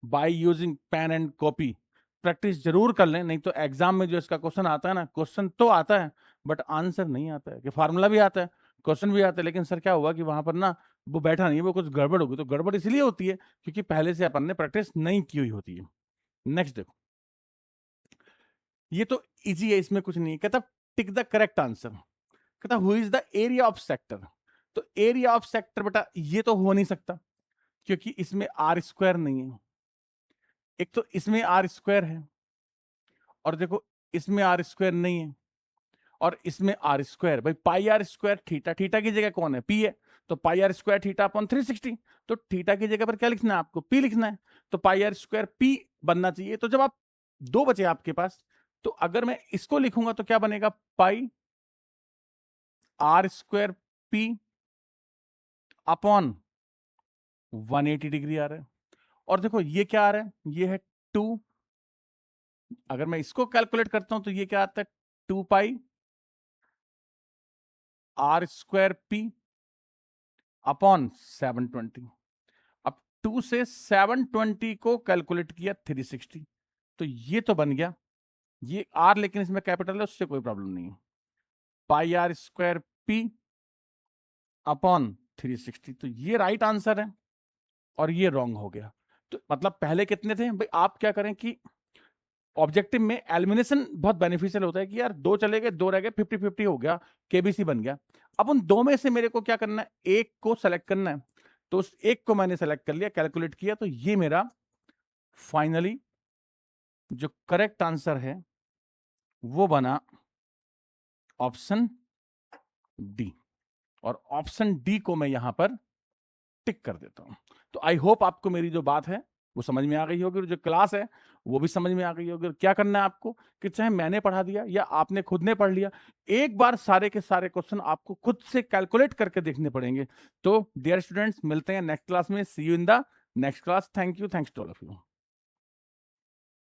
by using pen and copy practice जरूर कर लें, नहीं तो एग्जाम में जो इसका क्वेश्चन आता है ना, क्वेश्चन तो आता है बट आंसर नहीं आता है, कि फार्मूला भी आता है क्वेश्चन भी आता है, लेकिन सर क्या हुआ कि वहां पर ना वो बैठा नहीं, वो कुछ गड़बड़ होगी। तो गड़बड़ इसलिए होती है क्योंकि पहले से अपन ने प्रैक्टिस नहीं की हुई होती है। नेक्स्ट देखो, ये तो इजी है, इसमें कुछ नहीं है। कहता टिक द करेक्ट आंसर, कहता who is the area of sector. तो एरिया ऑफ सेक्टर बेटा ये तो हो नहीं सकता क्योंकि इसमें आर स्क्वायर नहीं है, एक तो इसमें आर स्क्वायर है और देखो इसमें आर स्क्वायर नहीं है और इसमें आर स्क्वायर, भाई पाई आर स्क्वायर थीटा, थीटा की जगह कौन है पी है, तो पाई आर स्क्वायर थीटा अपॉन 360, तो थीटा की जगह पर क्या लिखना है आपको पी लिखना है, तो पाई आर स्क्वायर पी बनना चाहिए। तो जब आप दो बचे आपके पास, तो अगर मैं इसको लिखूंगा तो क्या बनेगा pi are square pi upon 180 degree आ रहा है। और देखो ये क्या आ रहा है, ये है 2, अगर मैं इसको कैलकुलेट करता हूं तो ये क्या आता है 2 pi are square pi upon 720। अब 2 से 720 को कैलकुलेट किया 360, तो ये तो बन गया ये आर, लेकिन इसमें कैपिटल है उससे कोई प्रॉब्लम नहीं है, pi are square pi upon 360, तो ये राइट आंसर है और ये रॉन्ग हो गया। तो मतलब पहले कितने थे भाई, आप क्या करें कि ऑब्जेक्टिव में एलिमिनेशन बहुत बेनिफिशियल होता है कि यार दो चले गए, दो रह गए, 50-50 हो गया, केबीसी बन गया। अब उन दो में से मेरे को क्या करना है, एक को सेलेक्ट करना है, तो उस एक को मैंने सेलेक्ट कर लिया, कैलकुलेट किया, तो ये मेरा फाइनली जो करेक्ट आंसर है वो बना ऑप्शन डी, और ऑप्शन डी को मैं यहां पर टिक कर देता हूं। तो आई होप आपको मेरी जो बात है वो समझ में आ गई होगी, जो क्लास है वो भी समझ में आ गई होगी। क्या करना है आपको कि चाहे मैंने पढ़ा दिया या आपने खुद ने पढ़ लिया, एक बार सारे के सारे क्वेश्चन आपको खुद से कैलकुलेट करके देखने पड़ेंगे। तो डियर स्टूडेंट्स, मिलते हैं नेक्स्ट क्लास में। See you in the next class. Thank you, thanks to all of you.